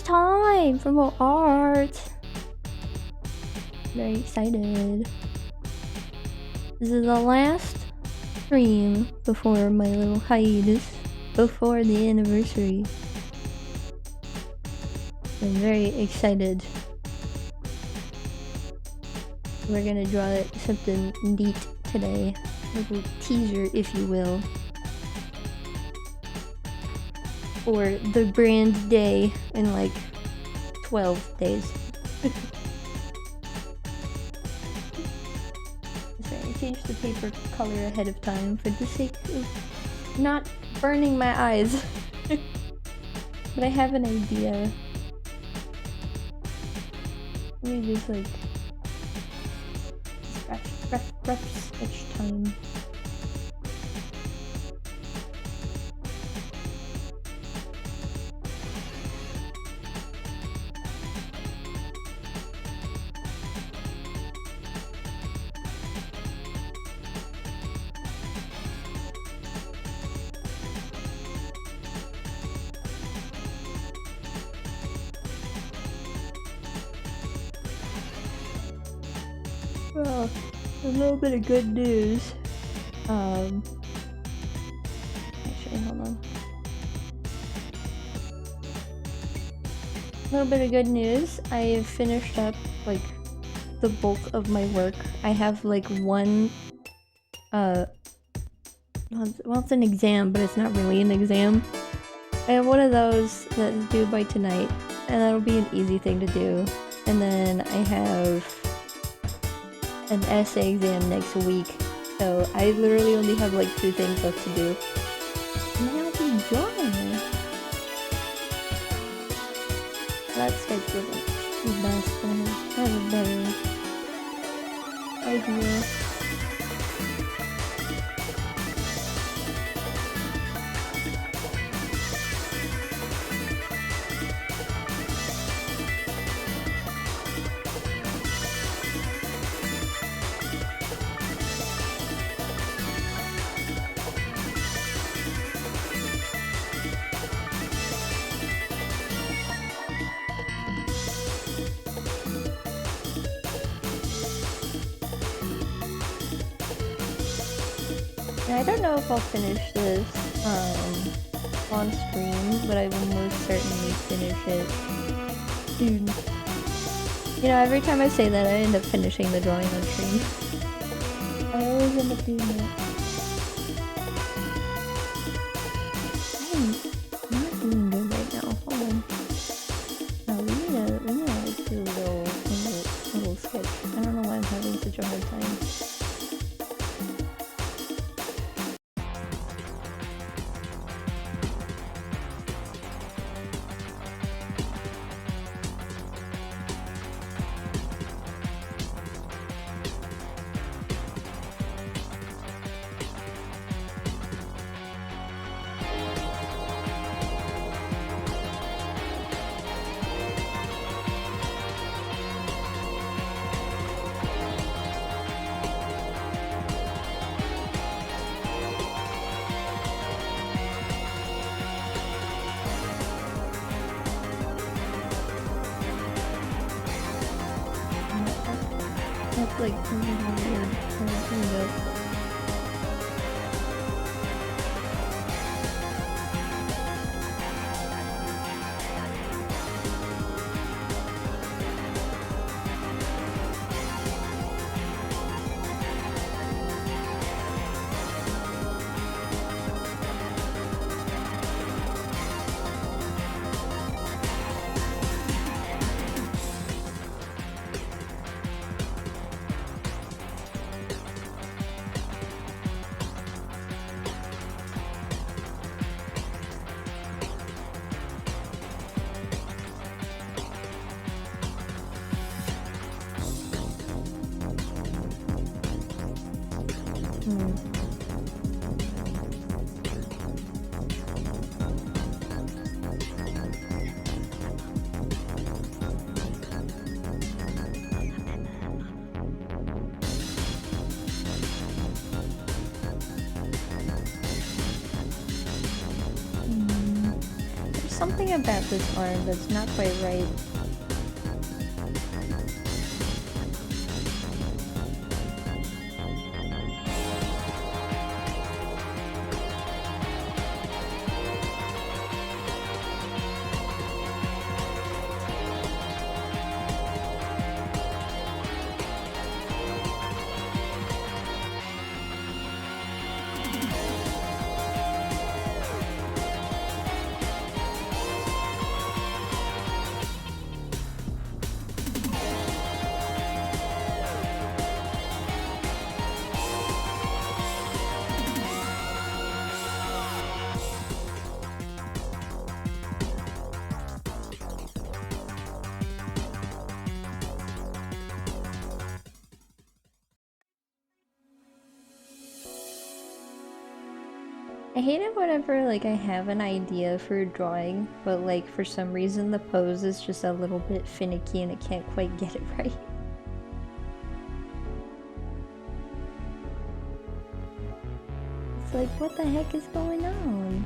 time for more art. Very excited. This is the last stream before my little hiatus, before the anniversary. I'm very excited. We're gonna draw something neat today. A little teaser, if you will. For the brand day in like 12 days. Sorry, I changed the paper color ahead of time for the sake of not burning my eyes. But I have an idea. Let me just like rough sketch time. Well, a little bit of good news. Actually, hold on. A little bit of good news. I finished up like the bulk of my work. I have like one, well, it's an exam, but it's not really an exam. I have one of those that is due by tonight, and that'll be an easy thing to do. And then I have an essay exam next week, so I literally only have like 2 things left to do. And then I'll be drawing. That sketch wasn't the best, but I have a better idea. I don't know if I'll finish this on stream, but I will most certainly finish it soon. You know, every time I say that, I end up finishing the drawing on stream. I always end up doing that. I'm not doing good right now. Hold on. No, we need to like do a little sketch. I don't know why I'm having such a hard time. That's like really weird. something about this arm that's not quite right. I hate it whenever like I have an idea for a drawing, but like for some reason the pose is just a little bit finicky and I can't quite get it right. It's like, what the heck is going on?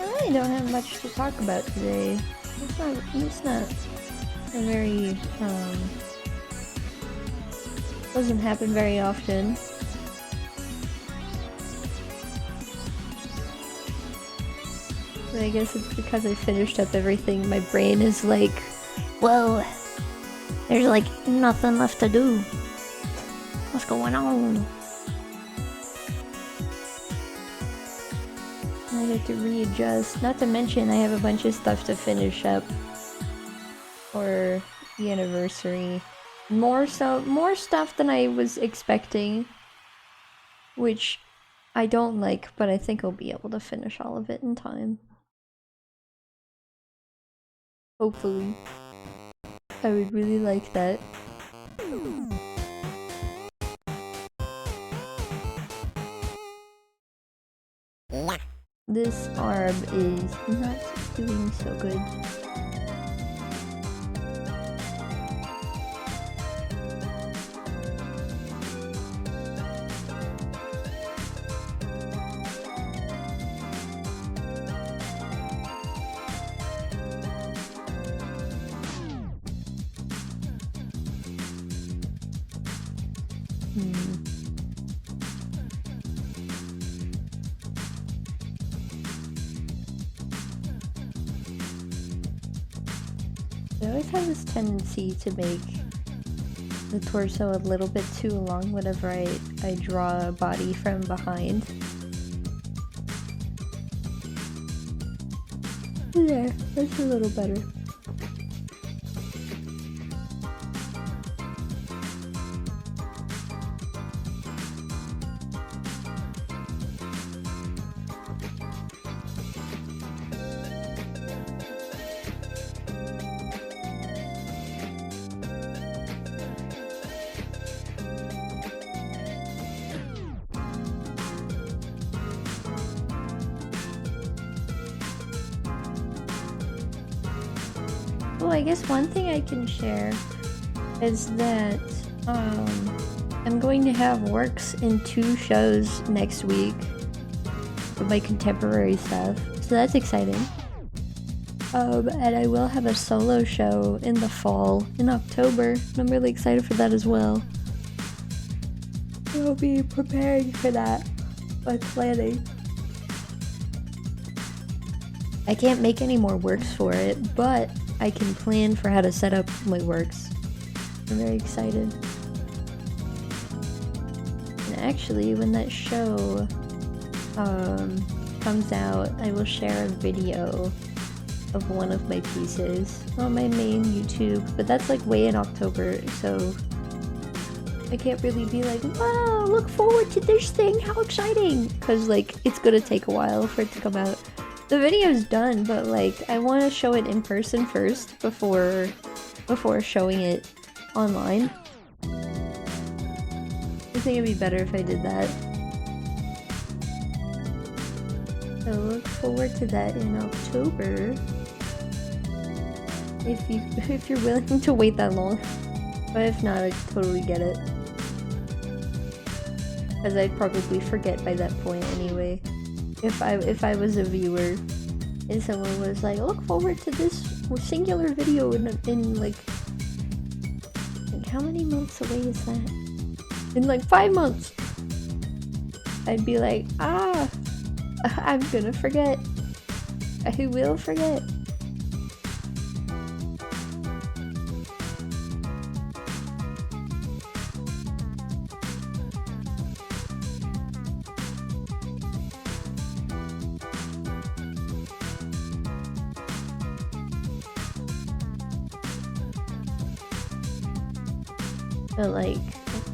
I really don't have much to talk about today. It's not a very, doesn't happen very often. But I guess it's because I finished up everything, my brain is like, whoa, there's like nothing left to do. What's going on? I have to readjust. Not to mention I have a bunch of stuff to finish up for the anniversary. More stuff than I was expecting, which I don't like, but I think I'll be able to finish all of it in time. Hopefully. I would really like that. This arm is not doing so good. I always have this tendency to make the torso a little bit too long whenever I draw a body from behind. There, that's a little better. Oh, I guess one thing I can share is that I'm going to have works in 2 shows next week with my contemporary stuff, so that's exciting. And I will have a solo show in the fall, in October, and I'm really excited for that as well. I'll be preparing for that by planning. I can't make any more works for it, but I can plan for how to set up my works. I'm very excited. And actually, when that show comes out, I will share a video of one of my pieces on my main YouTube, but that's like way in October, so I can't really be like, wow, look forward to this thing, how exciting, because like it's gonna take a while for it to come out. The video's done, but like I want to show it in person first before showing it online. I think it'd be better if I did that. So look forward to that in October. If you're willing to wait that long. But if not, I totally get it. Because I'd probably forget by that point anyway. If I was a viewer and someone was like, look forward to this singular video in like how many months away is that? In like 5 months. I'd be like, I'm gonna forget. I will forget. But like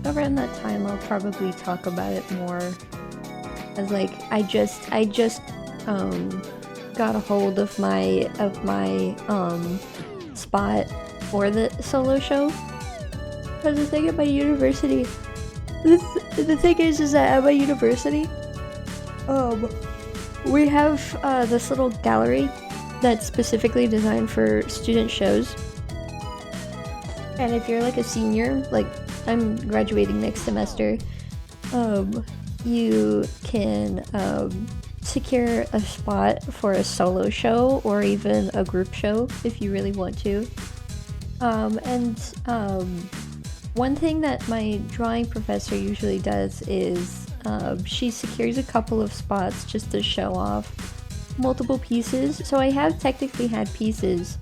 around that time I'll probably talk about it more, as like I just got a hold of my spot for the solo show. Because the thing at my university, the thing is that at my university we have this little gallery that's specifically designed for student shows. And if you're like a senior, like I'm graduating next semester, you can secure a spot for a solo show or even a group show if you really want to. One thing that my drawing professor usually does is she secures a couple of spots just to show off multiple pieces. So I have technically had pieces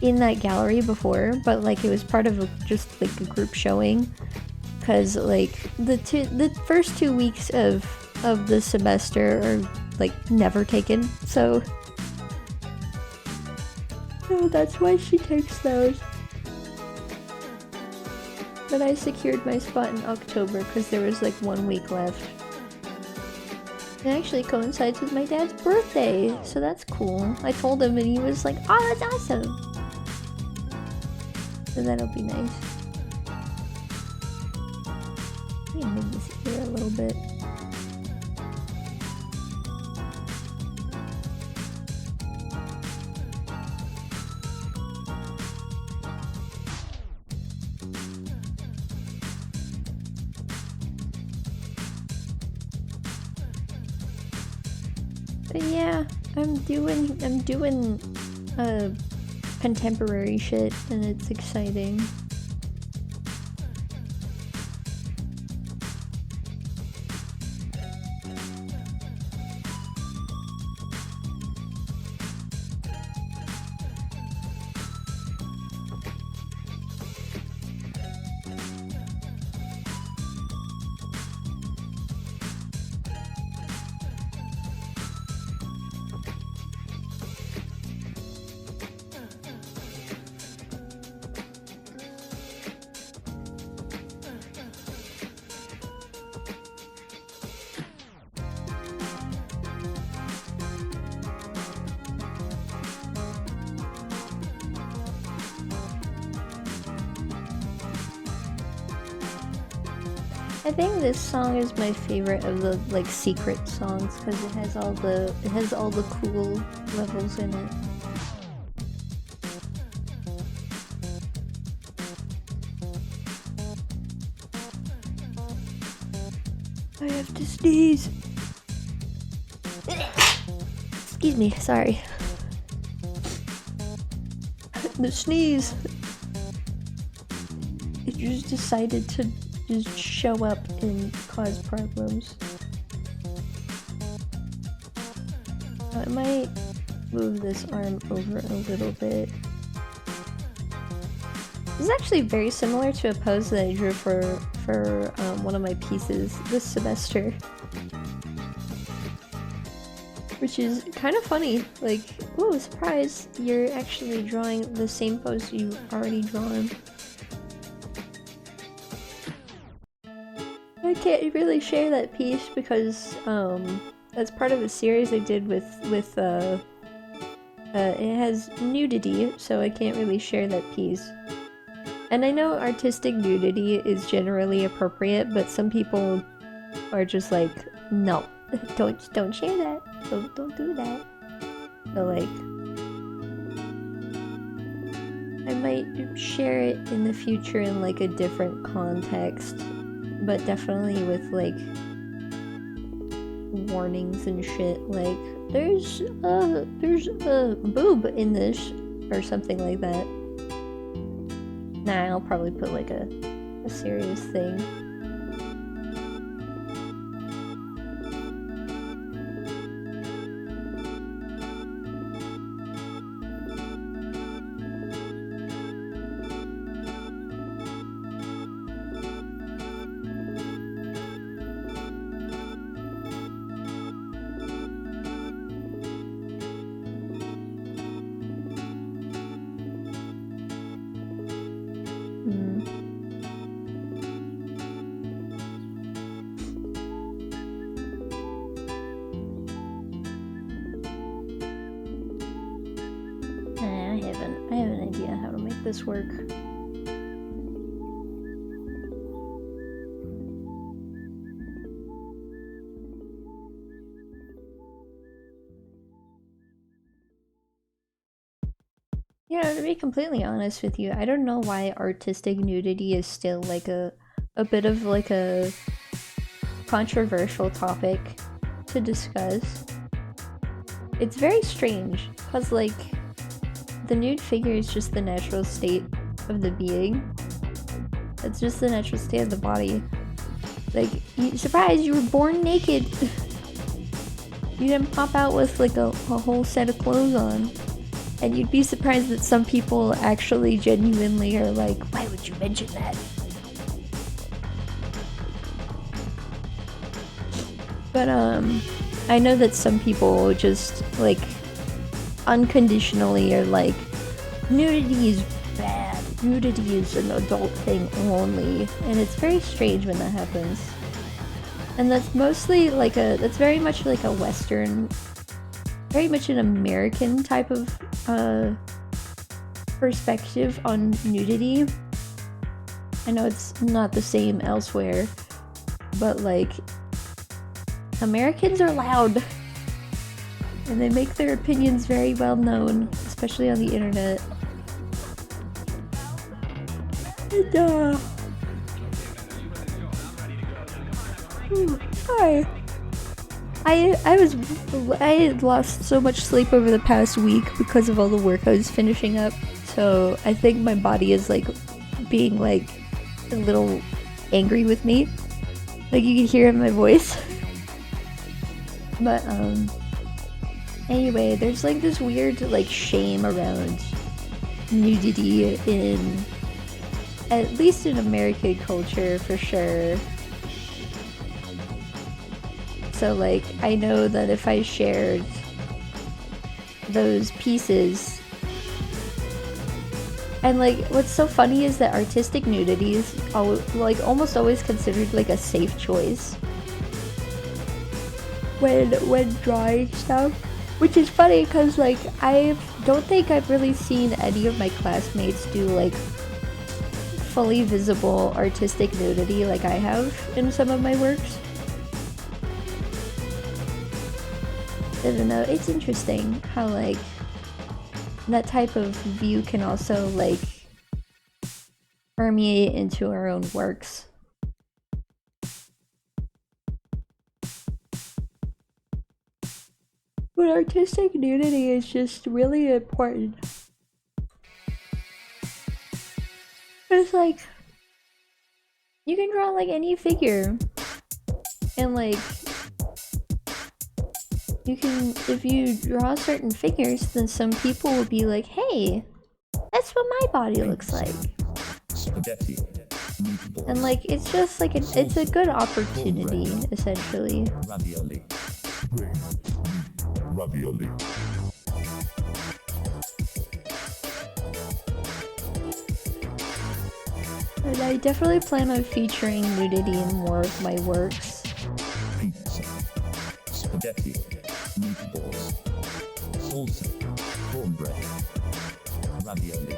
in that gallery before, but like it was part of just like a group showing, because like the first 2 weeks of the semester are like never taken, so that's why she takes those. But I secured my spot in October because there was like 1 week left. It actually coincides with my dad's birthday, so that's cool. I told him and he was like, oh, that's awesome. So that'll be nice. Let me move this here a little bit. But yeah, I'm doing contemporary shit and it's exciting. I think this song is my favorite of the like secret songs because it has all the cool levels in it. I have to sneeze. Excuse me, sorry. The sneeze. It just decided to just show up and cause problems. I might move this arm over a little bit. This is actually very similar to a pose that I drew for one of my pieces this semester. Which is kind of funny. Like, ooh, surprise! You're actually drawing the same pose you've already drawn. I can't really share that piece because that's part of a series I did with it has nudity, so I can't really share that piece. And I know artistic nudity is generally appropriate, but some people are just like, no, don't share that. Don't do that. So like, I might share it in the future in like a different context, but definitely with like warnings and shit, like there's a boob in this or something like that. Nah, I'll probably put like a serious thing. I have an idea how to make this work. You know, to be completely honest with you, I don't know why artistic nudity is still like a bit of like a controversial topic to discuss. It's very strange, because like the nude figure is just the natural state of the being. It's just the natural state of the body. Like, surprise, you were born naked! You didn't pop out with like a whole set of clothes on. And you'd be surprised that some people actually genuinely are like, why would you mention that? But I know that some people just like unconditionally are like, nudity is bad, nudity is an adult thing only, and it's very strange when that happens. And that's mostly like that's very much like a Western, very much an American type of perspective on nudity. I know it's not the same elsewhere, but like, Americans are loud. And they make their opinions very well known, especially on the internet. And, hi. I had lost so much sleep over the past week because of all the work I was finishing up. So I think my body is like being like a little angry with me. Like you can hear it in my voice. But anyway, there's like this weird like shame around nudity in, at least in American culture for sure. So like, I know that if I shared those pieces, and like what's so funny is that artistic nudity is like almost always considered like a safe choice when drawing stuff, which is funny because like I don't think I've really seen any of my classmates do like fully visible artistic nudity like I have in some of my works. I don't know, it's interesting how like that type of view can also like permeate into our own works. But artistic nudity is just really important. But it's like, you can draw like any figure. And like, you can, if you draw certain figures, then some people will be like, hey, that's what my body looks like. Spaghetti. And like, it's just like, it's a good opportunity, essentially. Ravioli. Ravioli. And I definitely plan on featuring nudity in more of my works. Pizza. Spaghetti. Meatballs. Salsa. Cornbread. Ravioli.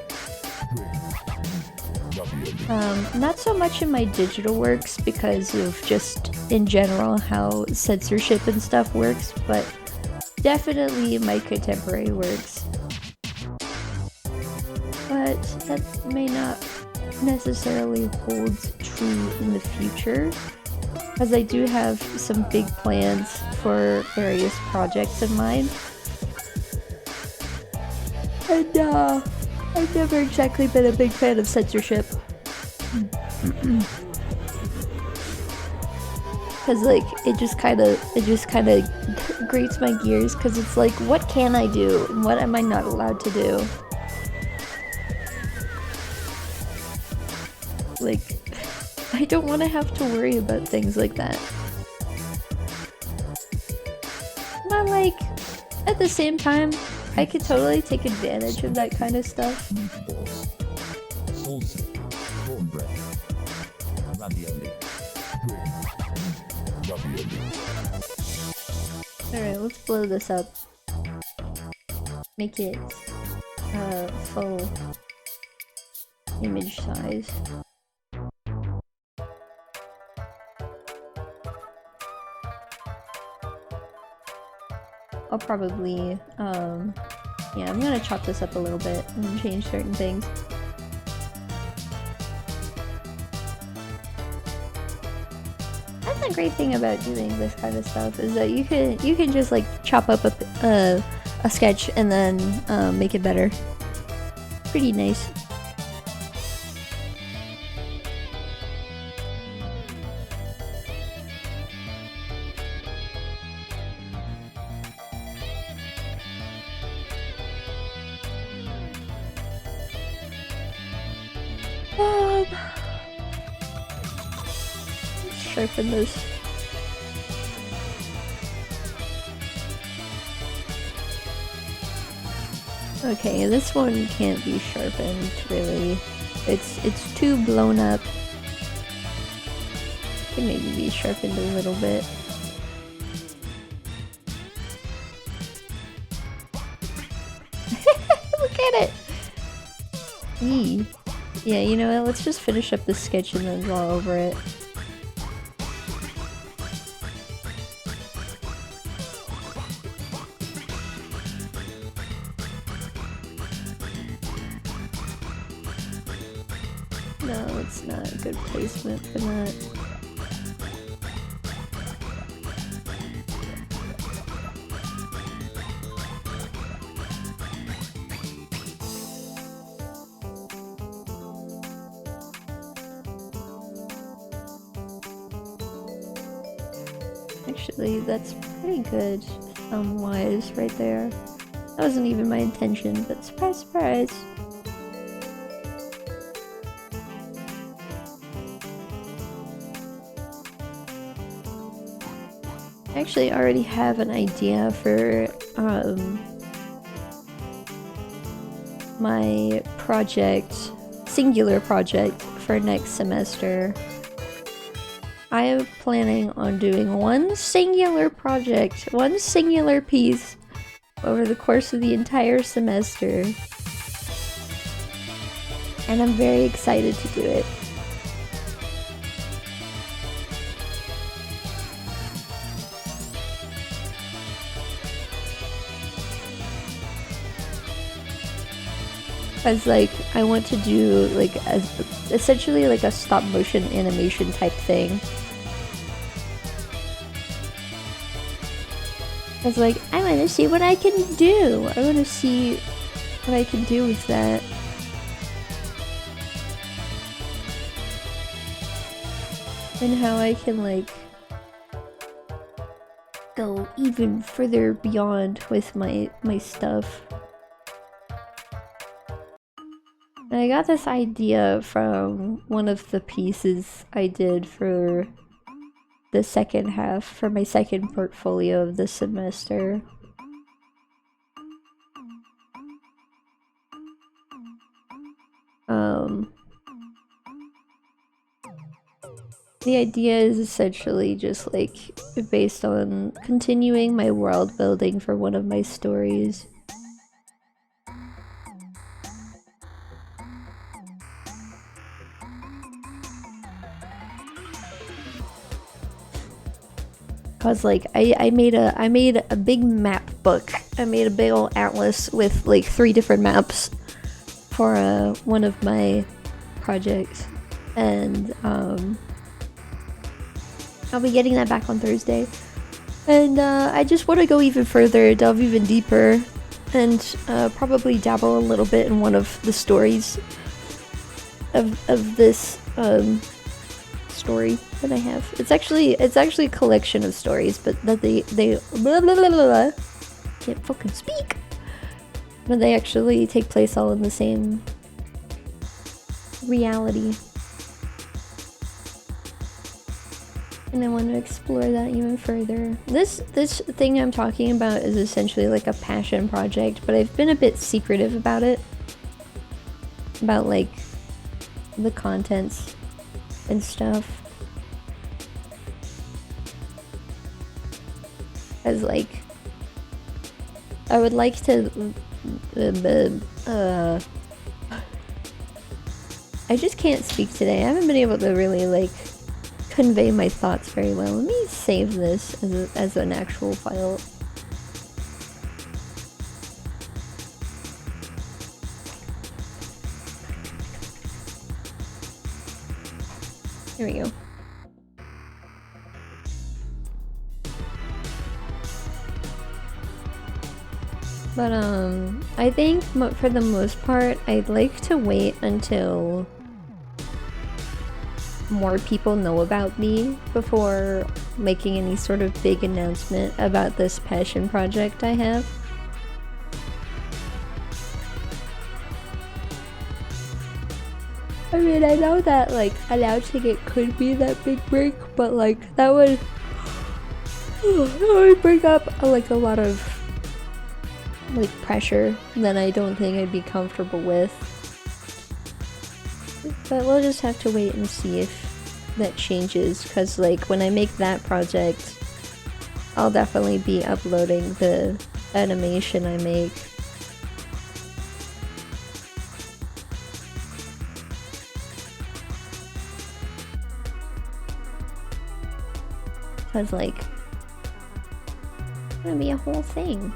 Ravioli. Not so much in my digital works because of just in general how censorship and stuff works, but definitely in my contemporary works. But that may not necessarily hold true in the future, as I do have some big plans for various projects of mine. And I've never exactly been a big fan of censorship. Cause like it just kind of grates my gears, cause it's like, what can I do and what am I not allowed to do? Like, I don't want to have to worry about things like that. But like, at the same time, I could totally take advantage of that kind of stuff. Meatballs. Salsa. Cornbread. Ravioli. Ravioli. Alright, let's blow this up. Make it full image size. I'll probably, yeah, I'm gonna chop this up a little bit and change certain things. That's the great thing about doing this kind of stuff, is that you can just like chop up a sketch and then make it better. Pretty nice. Let's sharpen this. Okay, this one can't be sharpened, really. It's too blown up. Can maybe be sharpened a little bit. Look at it! Eee. Yeah, you know what, let's just finish up this sketch and then draw over it. No, it's not a good placement for that. Actually, that's pretty good thumb-wise right there. That wasn't even my intention, but surprise, surprise. I actually already have an idea for my project, singular project for next semester. I am planning on doing one singular project, one singular piece over the course of the entire semester. And I'm very excited to do it. Because like, I want to do like essentially like a stop motion animation type thing. was like, I want to see what I can do. I want to see what I can do with that. And how I can like go even further beyond with my stuff. And I got this idea from one of the pieces I did for the second half, for my second portfolio of the semester. The idea is essentially just like based on continuing my world building for one of my stories. Cause like I made a big map book. I made a big old atlas with like 3 different maps for one of my projects, and I'll be getting that back on Thursday. And I just want to go even further, delve even deeper, and probably dabble a little bit in one of the stories of this story that I have. It's actually a collection of stories, but that they blah, blah, blah, blah, can't fucking speak. But they actually take place all in the same reality. And I want to explore that even further. This thing I'm talking about is essentially like a passion project, but I've been a bit secretive about it. About like the contents and stuff. As like I would like to I just can't speak today. I haven't been able to really like convey my thoughts very well. Let me save this as an actual file. Here we go. But I think for the most part, I'd like to wait until more people know about me before making any sort of big announcement about this passion project I have. I mean, I know that like announcing it could be that big break, but like that would bring up like a lot of like pressure that I don't think I'd be comfortable with. But we'll just have to wait and see if that changes, because like when I make that project, I'll definitely be uploading the animation I make. Because like, it's gonna be a whole thing.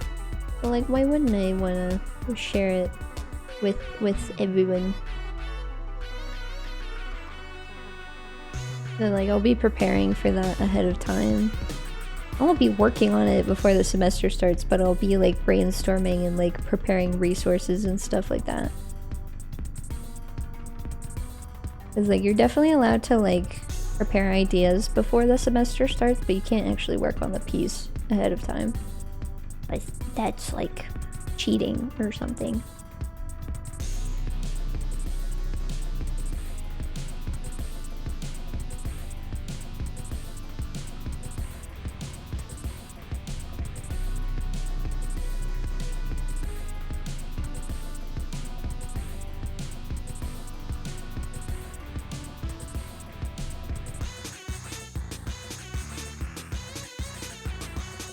But like, why wouldn't I wanna share it with everyone? So like, I'll be preparing for that ahead of time. I won't be working on it before the semester starts, but I'll be like brainstorming and like preparing resources and stuff like that. Cause like, you're definitely allowed to like prepare ideas before the semester starts, but you can't actually work on the piece ahead of time. Like, that's like cheating or something.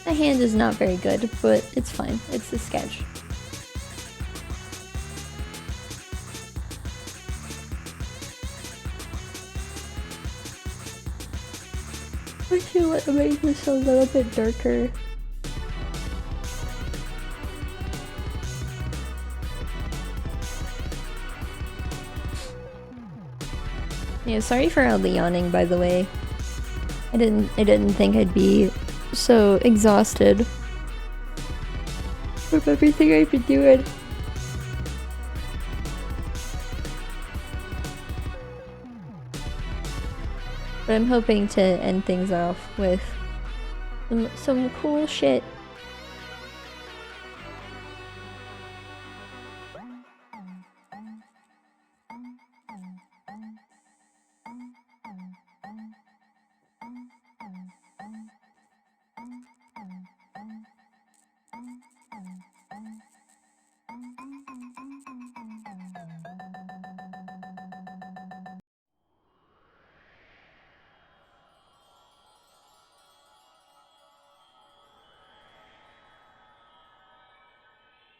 My hand is not very good, but it's fine. It's a sketch. Actually, let me make this a little bit darker. Yeah, sorry for all the yawning, by the way. I didn't think I'd be so exhausted from everything I've been doing. But I'm hoping to end things off with some cool shit.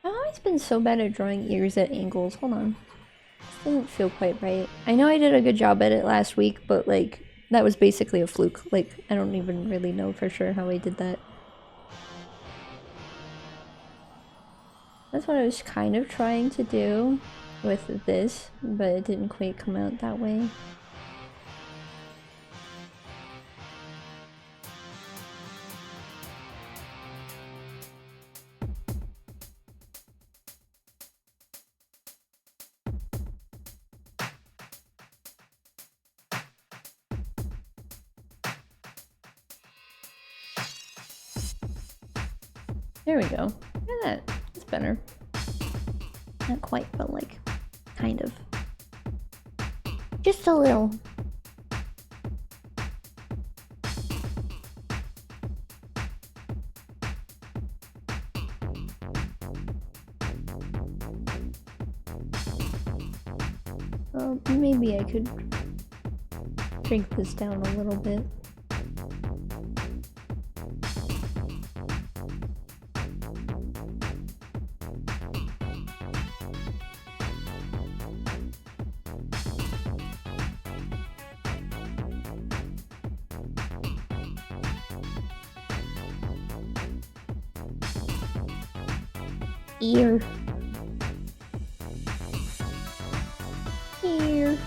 I've always been so bad at drawing ears at angles. Hold on. This doesn't feel quite right. I know I did a good job at it last week, but like, that was basically a fluke. Like, I don't even really know for sure how I did that. That's what I was kind of trying to do with this, but it didn't quite come out that way. There we go. Look at that. That's better. Not quite, but like, kind of. Just a little. Well, maybe I could shrink this down a little bit. Ear. Ear.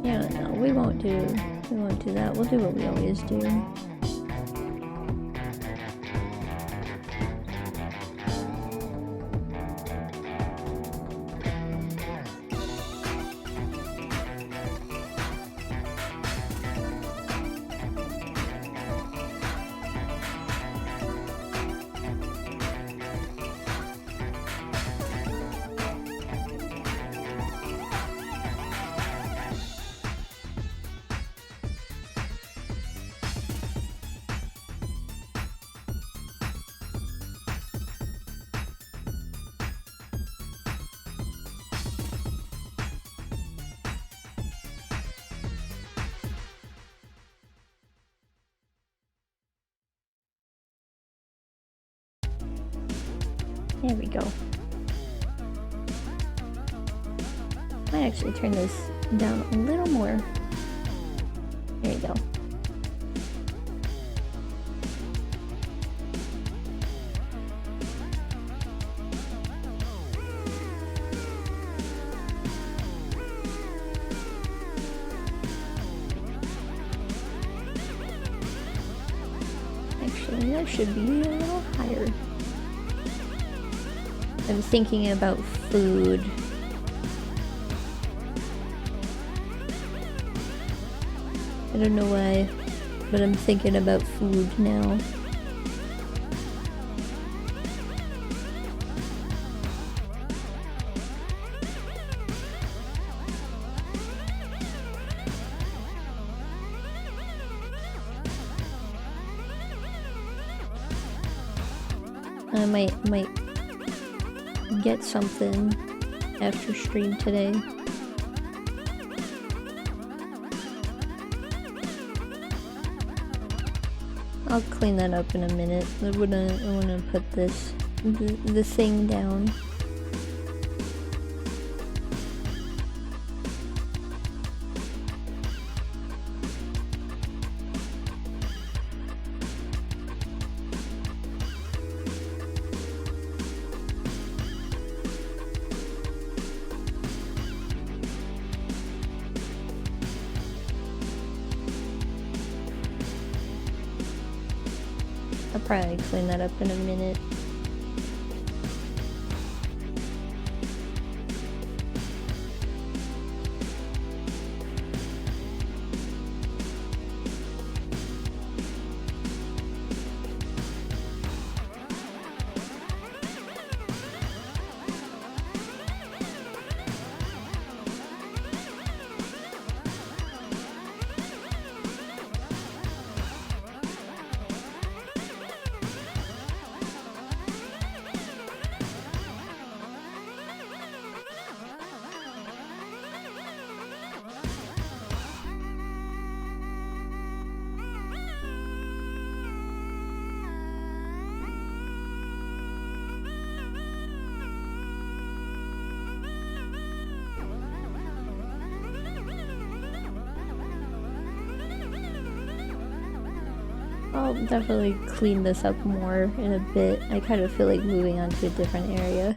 Yeah, no, we won't do that. We'll do what we always do. There we go. Might actually turn this down a little more. There you go. Actually, that should be a little higher. I'm thinking about food. I don't know why, but I'm thinking about food now. I might get something after stream today. I'll clean that up in a minute. I wanna put the thing down. I'll probably clean that up in a minute. I'll definitely clean this up more in a bit. I kind of feel like moving on to a different area.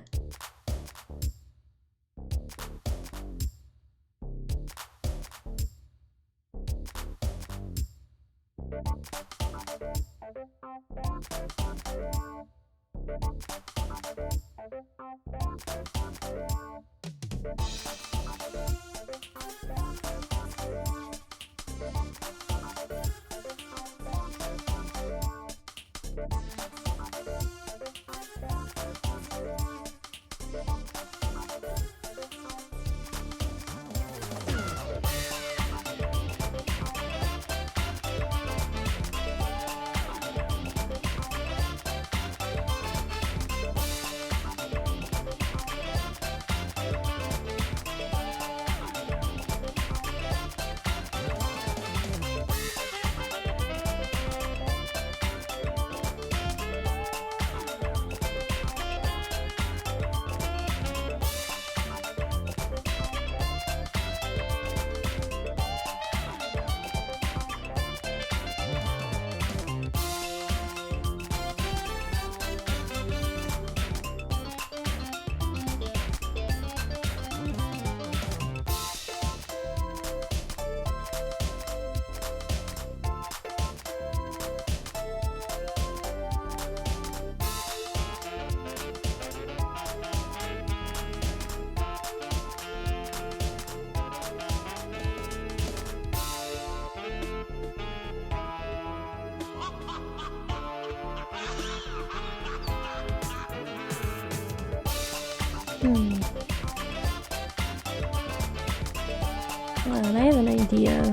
Hold on, I have an idea.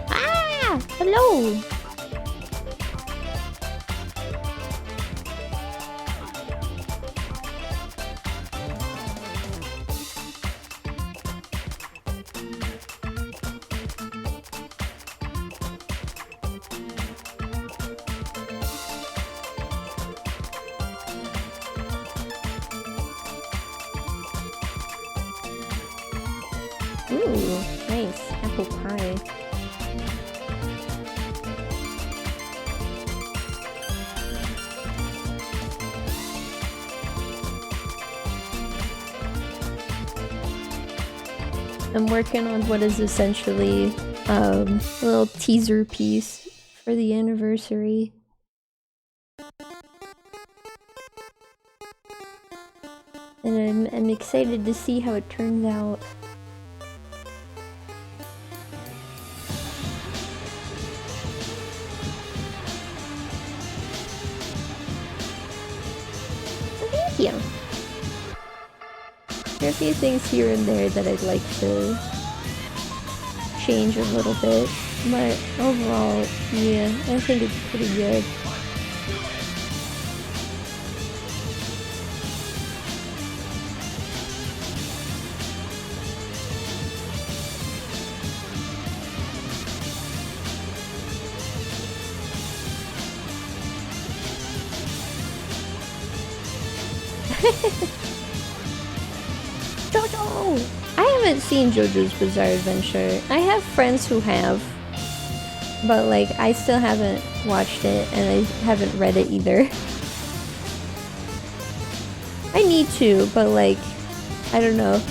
Ah! Hello! Ooh, nice. Apple pie. I'm working on what is essentially a little teaser piece for the anniversary. And I'm excited to see how it turns out. Yeah. There are a few things here and there that I'd like to change a little bit, but overall, yeah, I think it's pretty good. JoJo! I haven't seen JoJo's Bizarre Adventure. I have friends who have, but like I still haven't watched it and I haven't read it either. I need to, but like, I don't know.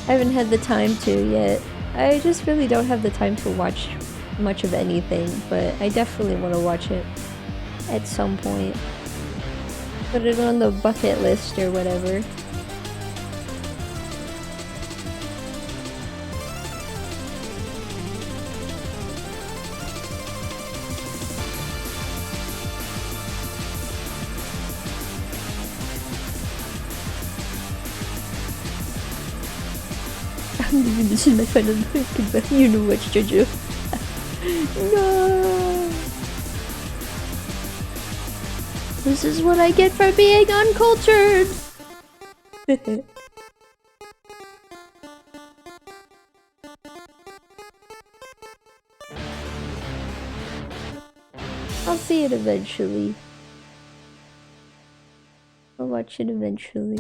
I haven't had the time to yet. I just really don't have the time to watch much of anything, but I definitely want to watch it at some point. Put it on the bucket list or whatever. This is my final goodbye. You know what, JoJo. No. This is what I get for being uncultured. I'll see it eventually. I'll watch it eventually.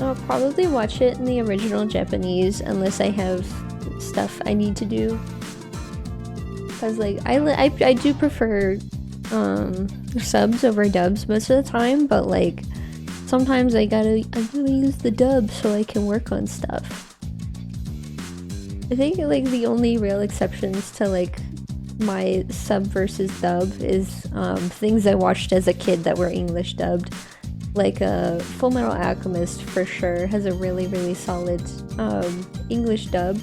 I'll probably watch it in the original Japanese unless I have stuff I need to do. Cause like I do prefer subs over dubs most of the time, but like sometimes I gotta use the dub so I can work on stuff. I think like the only real exceptions to like my sub versus dub is things I watched as a kid that were English dubbed. Like Full Metal Alchemist for sure has a really solid English dub,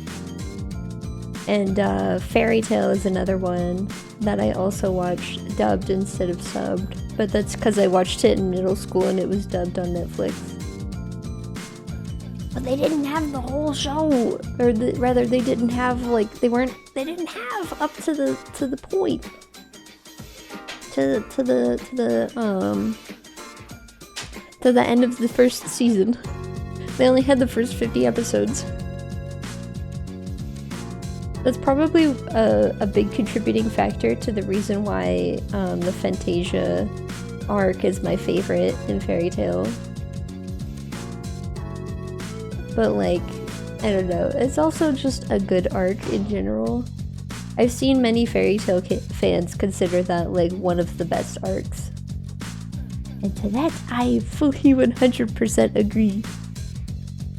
and Fairy Tail is another one that I also watched dubbed instead of subbed, but that's because I watched it in middle school and it was dubbed on Netflix. But they didn't have the whole show, or rather they didn't have like they didn't have up to the point to the end of the first season. They only had the first 50 episodes. That's probably a big contributing factor to the reason why the Fantasia arc is my favorite in Fairy Tail. But like, I don't know, it's also just a good arc in general. I've seen many Fairy Tail fans consider that like one of the best arcs. And to that, I fully 100% agree.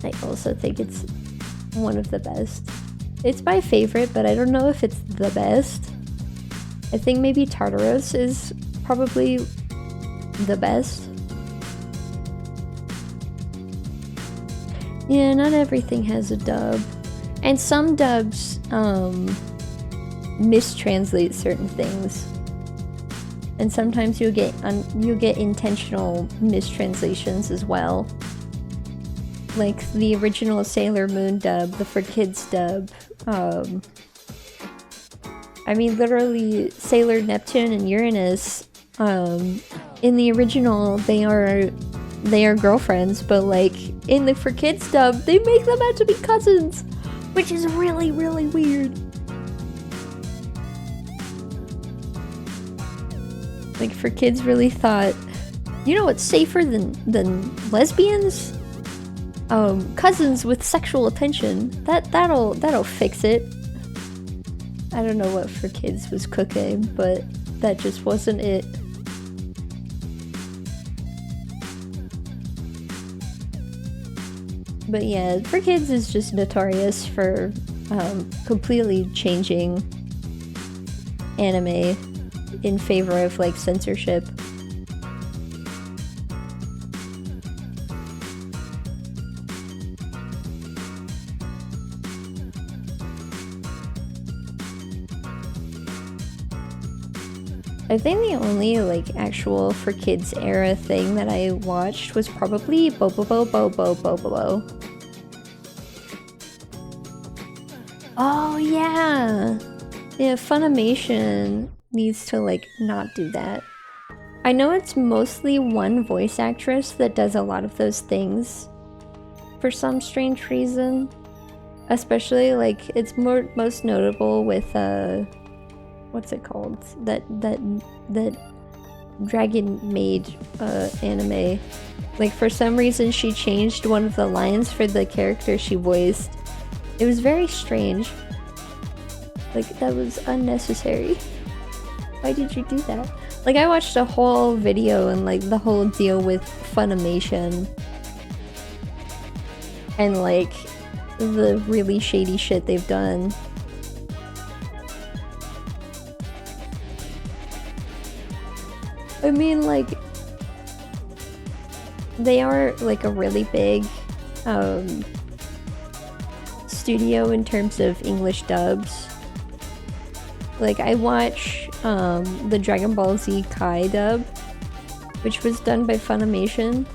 I also think it's one of the best. It's my favorite, but I don't know if it's the best. I think maybe Tartaros is probably the best. Yeah, not everything has a dub. And some dubs mistranslate certain things. And sometimes you'll get intentional mistranslations as well. Like the original Sailor Moon dub, the For Kids dub. I mean, literally, Sailor Neptune and Uranus, in the original, they are girlfriends, but like, in the For Kids dub, they make them out to be cousins, which is really weird. Like, For Kids really thought, you know what's safer than lesbians? Cousins with sexual attention. That'll fix it. I don't know what For Kids was cooking, but that just wasn't it. But yeah, For Kids is just notorious for completely changing anime in favor of like censorship. I think the only like actual For Kids era thing that I watched was probably Bobobo. Oh yeah! Yeah, Funimation needs to like not do that. I know it's mostly one voice actress that does a lot of those things, for some strange reason. Especially like it's most notable with what's it called? That Dragon Maid anime. Like for some reason she changed one of the lines for the character she voiced. It was very strange. Like that was unnecessary. Why did you do that? Like I watched a whole video and like the whole deal with Funimation and like the really shady shit they've done. I mean, like, they are like a really big studio in terms of English dubs. Like, I watch the Dragon Ball Z Kai dub, which was done by Funimation.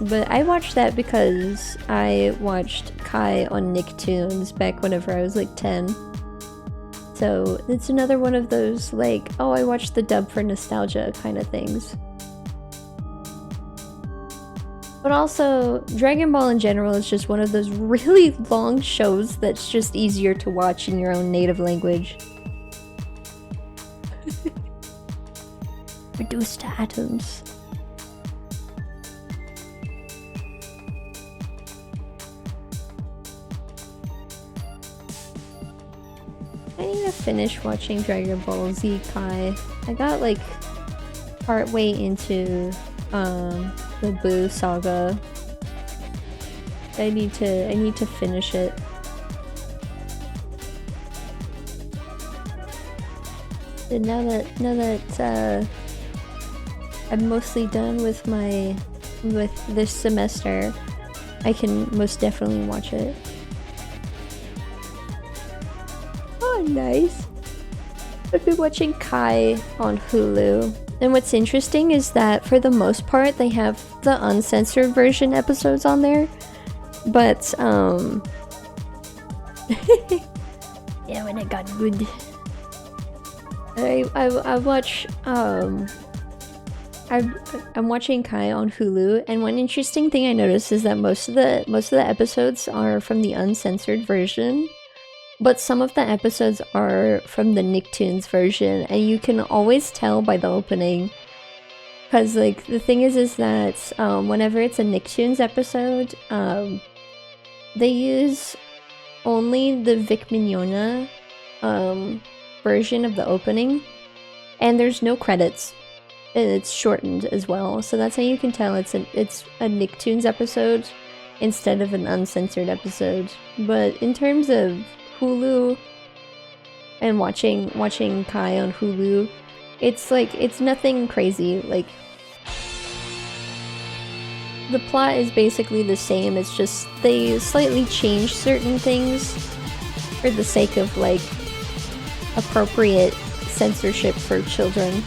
But I watched that because I watched Kai on Nicktoons back whenever I was like 10. So it's another one of those like, oh, I watched the dub for nostalgia kind of things. But also, Dragon Ball in general is just one of those really long shows that's just easier to watch in your own native language. Reduced to atoms. I need to finish watching Dragon Ball Z Kai. I got like partway into the Boo saga. I need to finish it. And now that I'm mostly done with this semester, I can most definitely watch it. Oh, nice. I've been watching Kai on Hulu. And what's interesting is that for the most part they have the uncensored version episodes on there. But yeah, when it got good. I watch I'm watching Kai on Hulu, and one interesting thing I noticed is that most of the episodes are from the uncensored version. But some of the episodes are from the Nicktoons version, and you can always tell by the opening. Because, like, the thing is that whenever it's a Nicktoons episode, they use only the Vic Mignogna version of the opening, and there's no credits. And it's shortened as well, so that's how you can tell it's a Nicktoons episode instead of an uncensored episode. But in terms of Hulu and watching Kai on Hulu, it's nothing crazy. Like, the plot is basically the same, it's just they slightly change certain things for the sake of like appropriate censorship for children.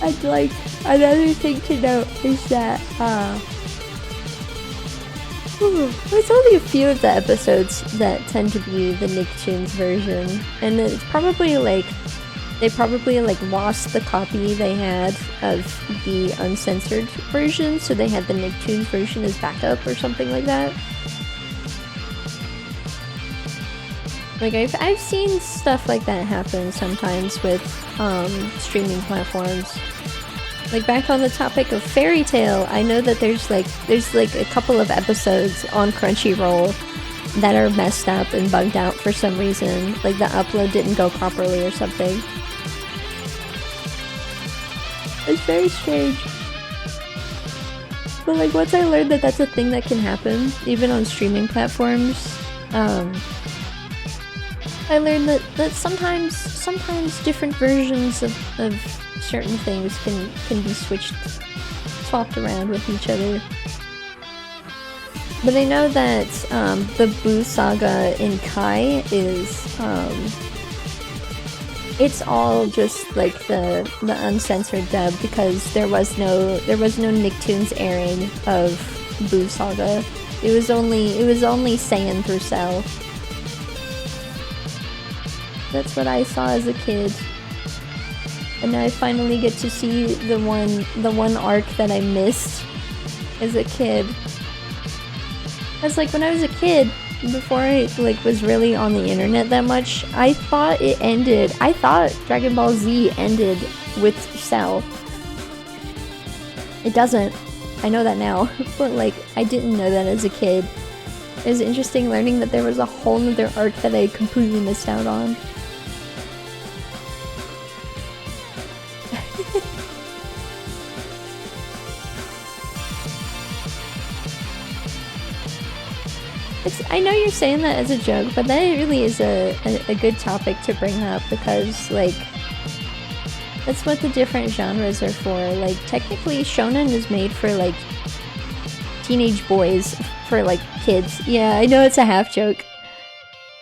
And like another thing to note is that there's only a few of the episodes that tend to be the Nicktoons version, and it's probably like they lost the copy they had of the uncensored version, so they had the Nicktoons version as backup or something like that. Like I've seen stuff like that happen sometimes with streaming platforms. Like back on the topic of Fairy Tail, I know that there's like a couple of episodes on Crunchyroll that are messed up and bugged out for some reason. Like the upload didn't go properly or something. It's very strange. But like once I learned that that's a thing that can happen, even on streaming platforms, I learned that sometimes different versions of certain things can be swapped around with each other. But I know that the Boo saga in Kai is it's all just like the uncensored dub, because there was no Nicktoons airing of Boo saga. It was only Saiyan through Cell. That's what I saw as a kid. And now I finally get to see the one arc that I missed as a kid. Cause like when I was a kid, before I like was really on the internet that much, I thought it ended. I thought Dragon Ball Z ended with Cell. It doesn't. I know that now, but like I didn't know that as a kid. It was interesting learning that there was a whole nother arc that I completely missed out on. I know you're saying that as a joke, but that really is a good topic to bring up because, like, that's what the different genres are for. Like, technically, shonen is made for, like, teenage boys, for, like, kids. Yeah, I know it's a half joke.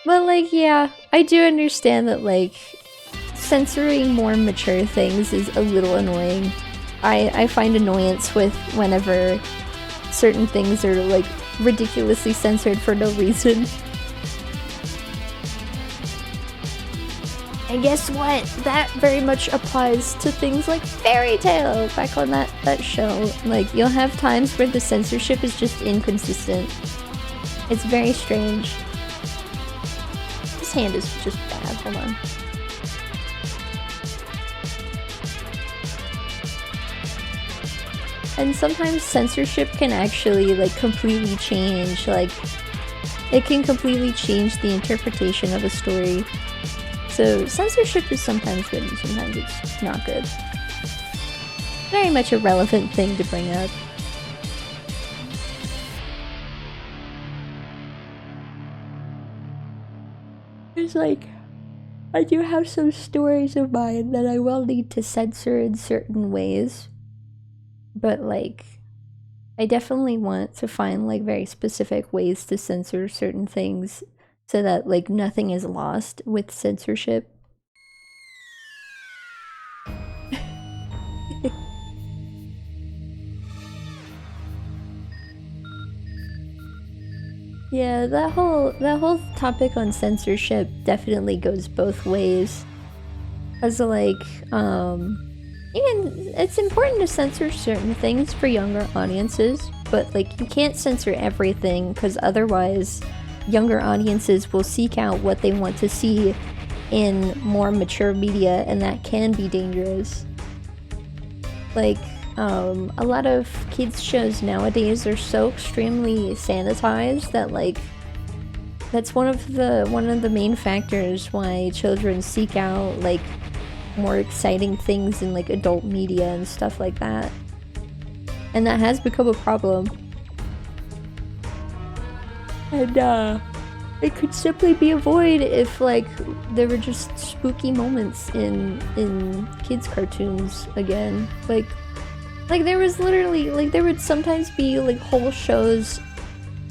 But, like, yeah, I do understand that, like, censoring more mature things is a little annoying. I find annoyance with whenever certain things are, like, ridiculously censored for no reason. And guess what? That very much applies to things like Fairy Tail, back on that show. Like, you'll have times where the censorship is just inconsistent. It's very strange. This hand is just bad, hold on. And sometimes censorship can actually, like, completely change, like, it can completely change the interpretation of a story. So censorship is sometimes good and sometimes it's not good. Very much a relevant thing to bring up. There's like, I do have some stories of mine that I will need to censor in certain ways. But, like, I definitely want to find, like, very specific ways to censor certain things so that, like, nothing is lost with censorship. Yeah, that whole topic on censorship definitely goes both ways. As, like, it's important to censor certain things for younger audiences, but, like, you can't censor everything, because otherwise younger audiences will seek out what they want to see in more mature media, and that can be dangerous. Like, a lot of kids shows nowadays are so extremely sanitized that, like, that's one of the main factors why children seek out, like, more exciting things in, like, adult media and stuff like that. And that has become a problem. And, it could simply be avoided if, like, there were just spooky moments in kids' cartoons again. Like, there was literally, like, there would sometimes be, like, whole shows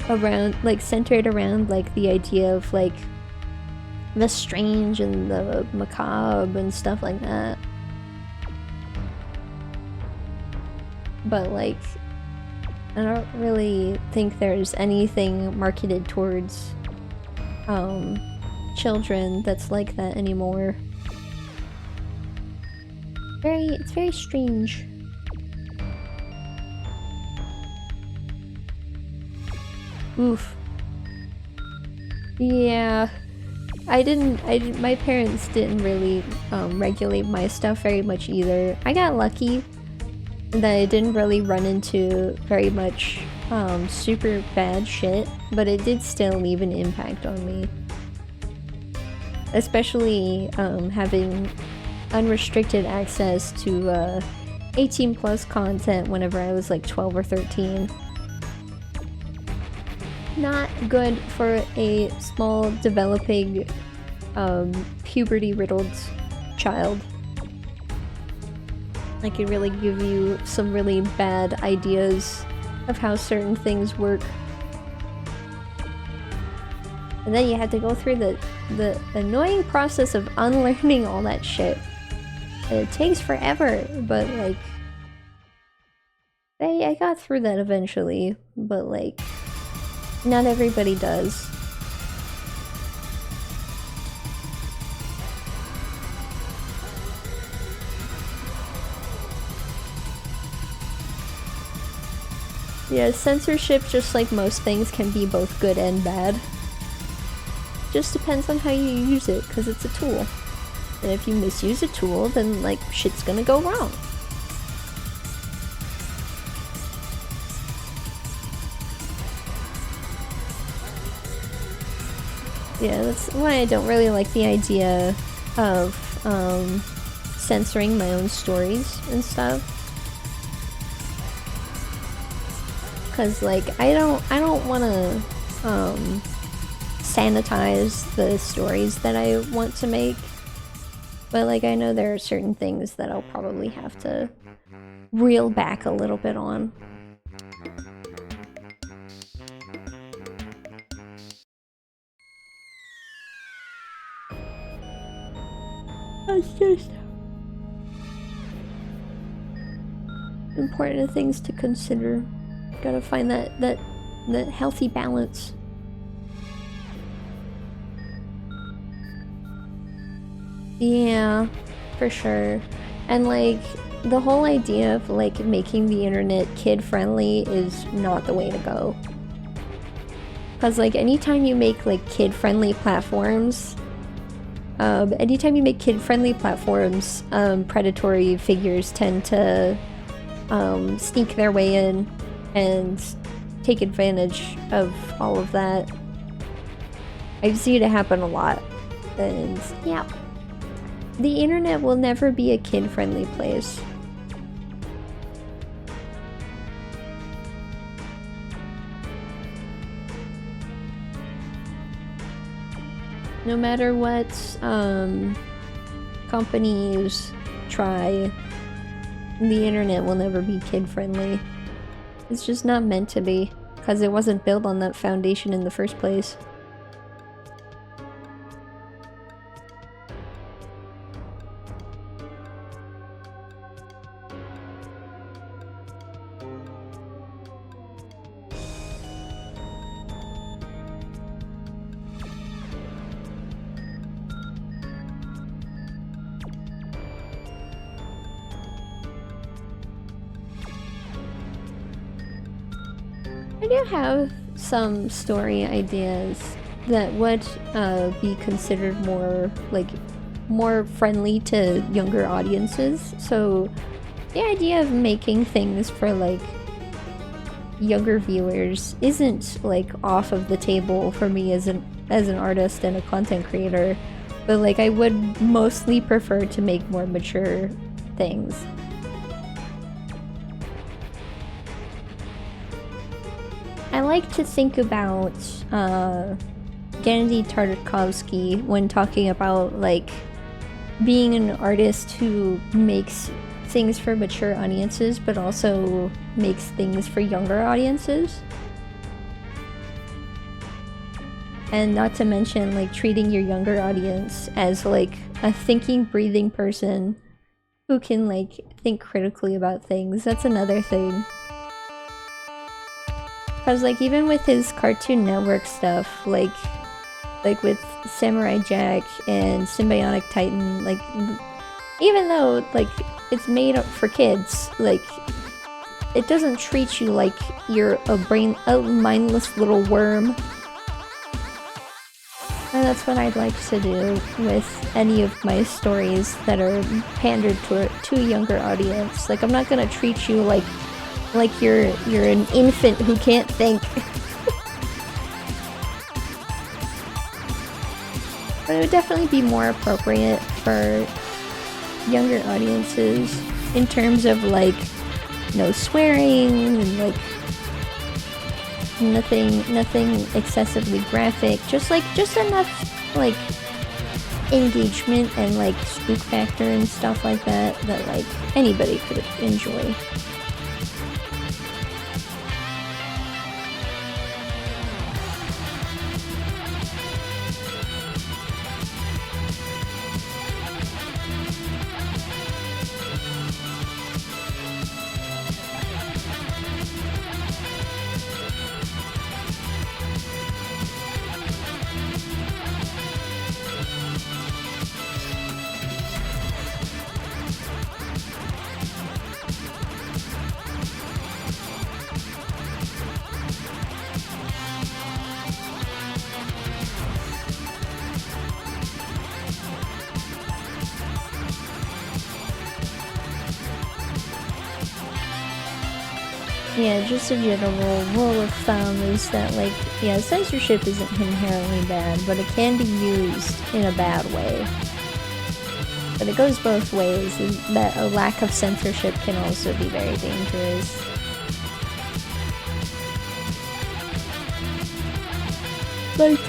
around, like, centered around, like, the idea of, like, the strange and the macabre and stuff like that. But, like, I don't really think there's anything marketed towards children that's like that anymore. It's very strange. Oof. Yeah. My parents didn't really regulate my stuff very much either. I got lucky that I didn't really run into very much super bad shit, but it did still leave an impact on me. Especially having unrestricted access to 18 plus content whenever I was like 12 or 13. Not good for a small, developing, puberty-riddled child. I could really give you some really bad ideas of how certain things work. And then you have to go through the annoying process of unlearning all that shit. And it takes forever, but like... I got through that eventually, but like... not everybody does. Yeah, censorship, just like most things, can be both good and bad. Just depends on how you use it, because it's a tool. And if you misuse a tool, then like shit's gonna go wrong. Yeah, that's why I don't really like the idea of censoring my own stories and stuff. Cause like I don't wanna sanitize the stories that I want to make. But like I know there are certain things that I'll probably have to reel back a little bit on. That's just important things to consider. Gotta find that healthy balance. Yeah, for sure. And like the whole idea of like making the internet kid friendly is not the way to go. Cause like anytime you make like kid friendly platforms, predatory figures tend to sneak their way in and take advantage of all of that. I've seen it happen a lot. And yeah. The internet will never be a kid-friendly place. No matter what companies try, the internet will never be kid-friendly. It's just not meant to be, because it wasn't built on that foundation in the first place. I do have some story ideas that would be considered more friendly to younger audiences. So the idea of making things for like younger viewers isn't like off of the table for me as an artist and a content creator, but like I would mostly prefer to make more mature things. I like to think about Gennady Tartakovsky when talking about like being an artist who makes things for mature audiences but also makes things for younger audiences. And not to mention like treating your younger audience as like a thinking, breathing person who can like think critically about things. That's another thing. Because like even with his Cartoon Network stuff, like with Samurai Jack and Symbiotic Titan, like even though like it's made up for kids, like it doesn't treat you like you're a mindless little worm. And that's what I'd like to do with any of my stories that are pandered to a younger audience. Like I'm not gonna treat you like you're an infant who can't think. But it would definitely be more appropriate for younger audiences in terms of like no swearing and like nothing excessively graphic, just enough like engagement and like spook factor and stuff like that like anybody could enjoy. Yeah, just a general rule of thumb is that, like, yeah, censorship isn't inherently bad, but it can be used in a bad way. But it goes both ways, and that a lack of censorship can also be very dangerous. Like,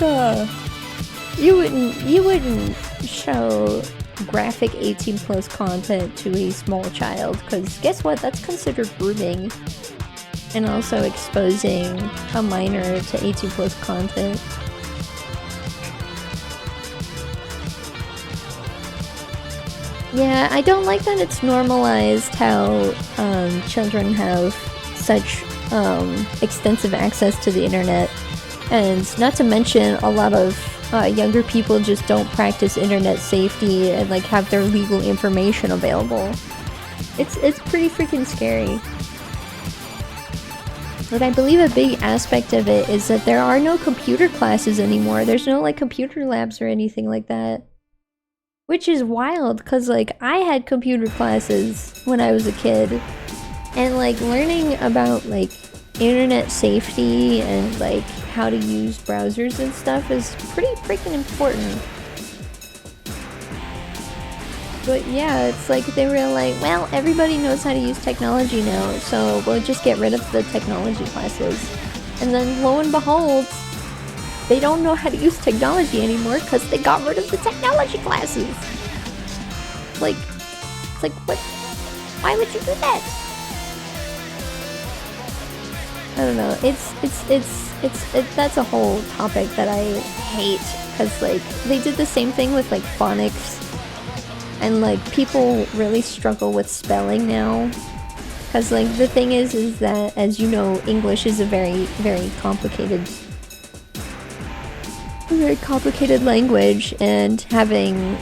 you wouldn't show graphic 18 plus content to a small child, because guess what? That's considered grooming. And also exposing a minor to 18 plus content. Yeah, I don't like that it's normalized how children have such extensive access to the internet. And not to mention, a lot of younger people just don't practice internet safety and like have their legal information available. It's pretty freaking scary. But I believe a big aspect of it is that there are no computer classes anymore. There's no like computer labs or anything like that. Which is wild, because like I had computer classes when I was a kid. And like learning about like internet safety and like how to use browsers and stuff is pretty freaking important. But yeah, it's like they were like, well, everybody knows how to use technology now, so we'll just get rid of the technology classes. And then lo and behold, they don't know how to use technology anymore because they got rid of the technology classes. Like, it's like, what? Why would you do that? I don't know. That's a whole topic that I hate, because like they did the same thing with like phonics. And like people really struggle with spelling now, because like the thing is that, as you know, English is a very complicated language, and having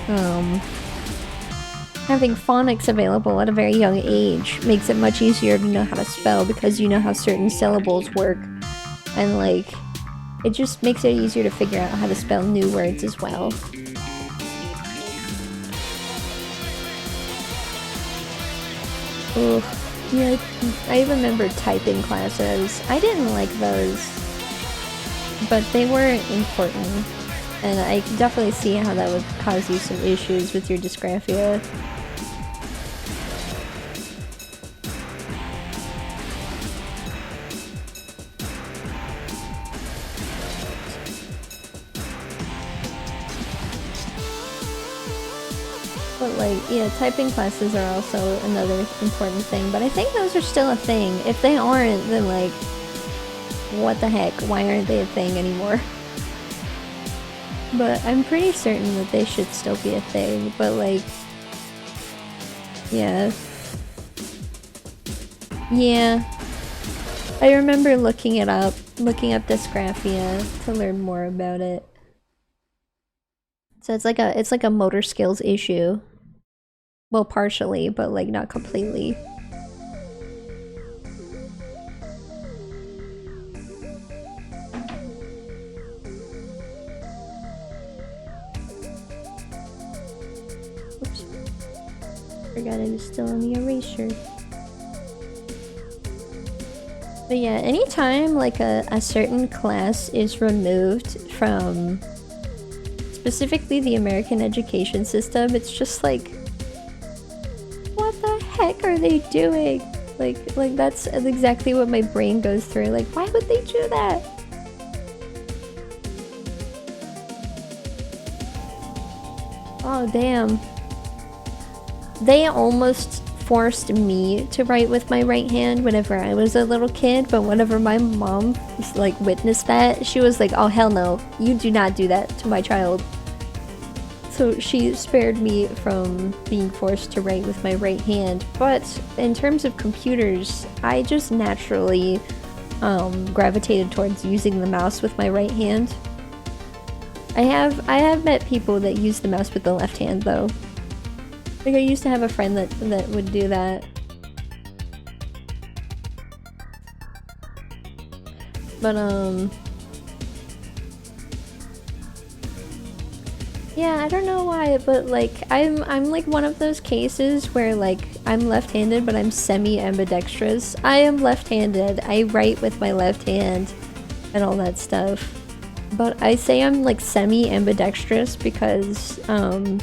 phonics available at a very young age makes it much easier to know how to spell, because you know how certain syllables work, and like it just makes it easier to figure out how to spell new words as well. Ugh. Yeah, I remember typing classes. I didn't like those, but they were important, and I can definitely see how that would cause you some issues with your dysgraphia. But like, yeah, typing classes are also another important thing, but I think those are still a thing. If they aren't, then like, what the heck? Why aren't they a thing anymore? But I'm pretty certain that they should still be a thing, but like, yeah. Yeah. I remember looking up dysgraphia to learn more about it. So it's like a motor skills issue. Well, partially, but like not completely. Oops. Forgot I was still on the eraser. But yeah, anytime like a certain class is removed from specifically the American education system, it's just like, what the heck are they doing? Like that's exactly what my brain goes through. Like, why would they do that? Oh, damn. They almost forced me to write with my right hand whenever I was a little kid, but whenever my mom like witnessed that, she was like, oh hell no, you do not do that to my child. So she spared me from being forced to write with my right hand. But in terms of computers, I just naturally gravitated towards using the mouse with my right hand. I have met people that use the mouse with the left hand though. Like I used to have a friend that would do that. But Yeah, I don't know why, but like I'm like one of those cases where like I'm left-handed but I'm semi-ambidextrous. I am left-handed. I write with my left hand and all that stuff. But I say I'm like semi-ambidextrous because I'm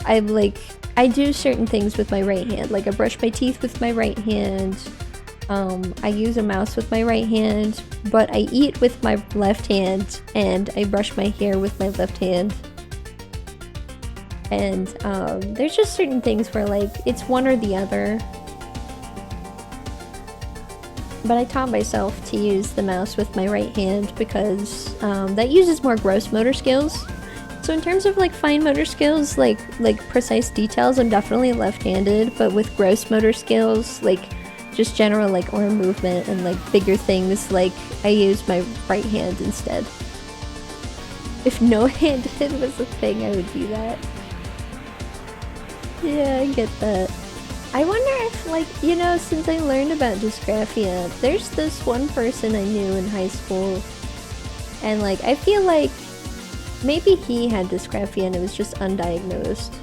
like I do certain things with my right hand. Like I brush my teeth with my right hand. I use a mouse with my right hand, but I eat with my left hand, and I brush my hair with my left hand. And there's just certain things where like it's one or the other. But I taught myself to use the mouse with my right hand because that uses more gross motor skills. So in terms of like fine motor skills, like precise details, I'm definitely left-handed, but with gross motor skills, like just general like arm movement and like bigger things, like I use my right hand instead. If no-handed was a thing, I would do that. Yeah, I get that. I wonder if, like, you know, since I learned about dysgraphia, there's this one person I knew in high school, and like I feel like maybe he had dysgraphia and it was just undiagnosed.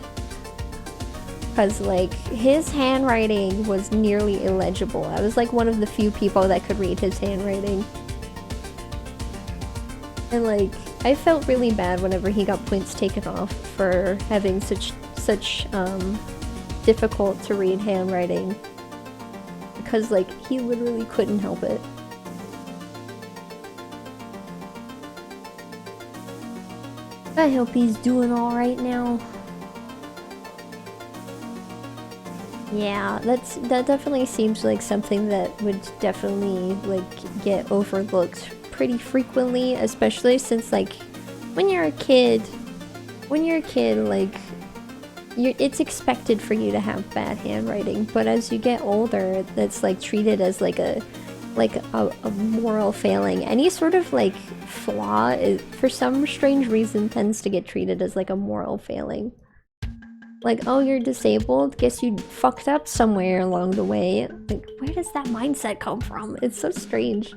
Because like his handwriting was nearly illegible. I was like one of the few people that could read his handwriting. And like I felt really bad whenever he got points taken off for having such difficult to read handwriting. Because like he literally couldn't help it. I hope he's doing alright now. Yeah, that definitely seems like something that would definitely like get overlooked pretty frequently, especially since like when you're a kid like it's expected for you to have bad handwriting, but as you get older that's like treated as like a moral failing. Any sort of like flaw is, for some strange reason, tends to get treated as like a moral failing. Like, oh, you're disabled? Guess you fucked up somewhere along the way. Like, where does that mindset come from? It's so strange.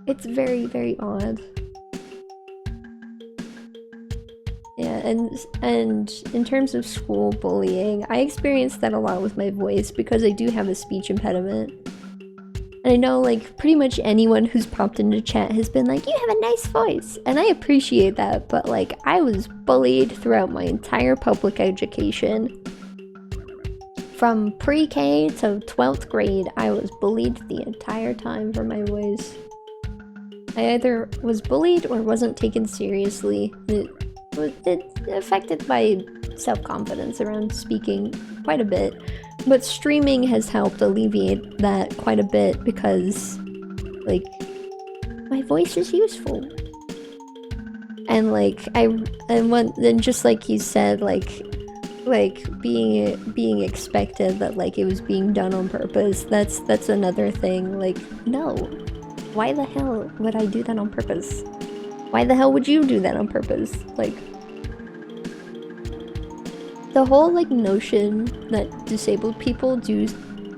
It's very, very odd. Yeah, and in terms of school bullying, I experienced that a lot with my voice because I do have a speech impediment. And I know, like, pretty much anyone who's popped into chat has been like, you have a nice voice! And I appreciate that, but, like, I was bullied throughout my entire public education. From pre-K to 12th grade, I was bullied the entire time for my voice. I either was bullied or wasn't taken seriously. It affected my self-confidence around speaking quite a bit. But streaming has helped alleviate that quite a bit because, like, my voice is useful. And, like, then just like you said, like being expected that, like, it was being done on purpose, that's another thing. Like, no. Why the hell would I do that on purpose? Why the hell would you do that on purpose? Like, the whole, like, notion that disabled people do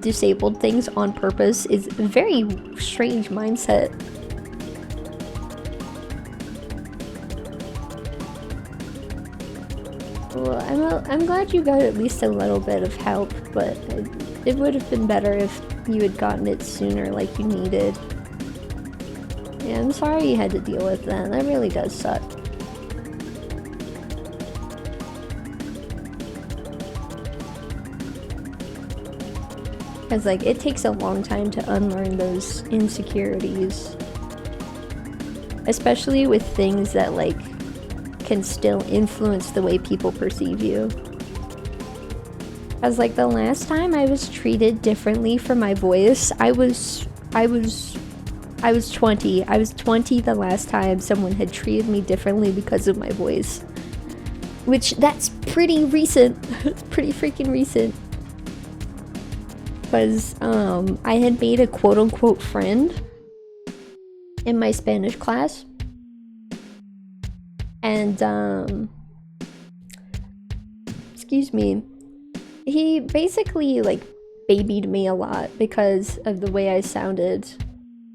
disabled things on purpose is a very strange mindset. Well, I'm glad you got at least a little bit of help, but it would have been better if you had gotten it sooner like you needed. Yeah, I'm sorry you had to deal with that. That really does suck. Because, like, it takes a long time to unlearn those insecurities. Especially with things that, like, can still influence the way people perceive you. Because, like, the last time I was treated differently for my voice, I was 20. I was 20 the last time someone had treated me differently because of my voice. Which, that's pretty recent. It's pretty freaking recent. Because I had made a quote-unquote friend in my Spanish class. And, excuse me, he basically, like, babied me a lot because of the way I sounded.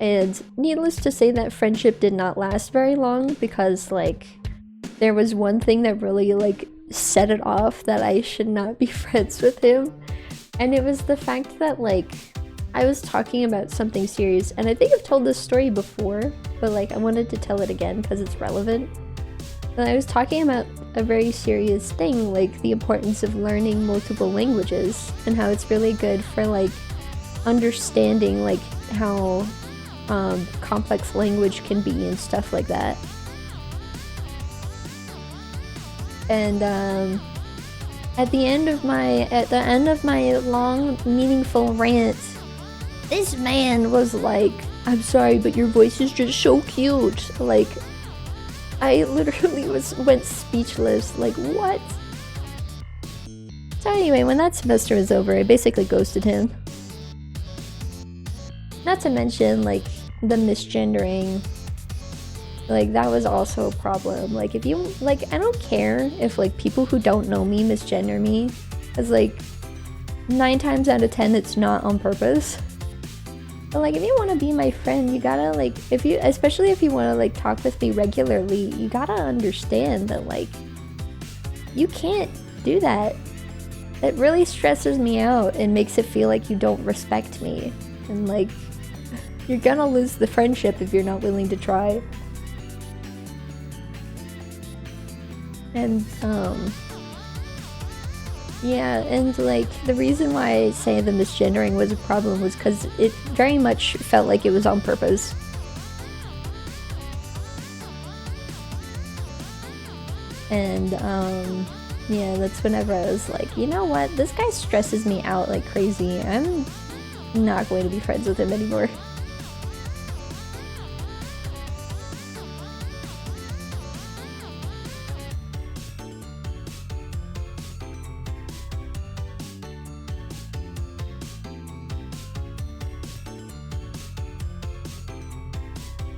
And needless to say, that friendship did not last very long because, like, there was one thing that really like set it off that I should not be friends with him. And it was the fact that like I was talking about something serious, and I think I've told this story before, but like I wanted to tell it again because it's relevant. And I was talking about a very serious thing, like the importance of learning multiple languages and how it's really good for like understanding like how complex language can be and stuff like that. And at the end of my long meaningful rant, this man was like, "I'm sorry, but your voice is just so cute." Like, I literally went speechless. Like, what? So anyway, when that semester was over, I basically ghosted him. Not to mention, like, the misgendering. Like, that was also a problem. Like, if you, like, I don't care if, like, people who don't know me misgender me. Because, like, 9 times out of 10, it's not on purpose. But, like, if you want to be my friend, you gotta, like, especially if you want to, like, talk with me regularly, you gotta understand that, like, you can't do that. It really stresses me out and makes it feel like you don't respect me. And, like, you're gonna lose the friendship if you're not willing to try. And, yeah, and like, the reason why I say the misgendering was a problem was because it very much felt like it was on purpose. And, yeah, that's whenever I was like, you know what, this guy stresses me out like crazy. I'm not going to be friends with him anymore.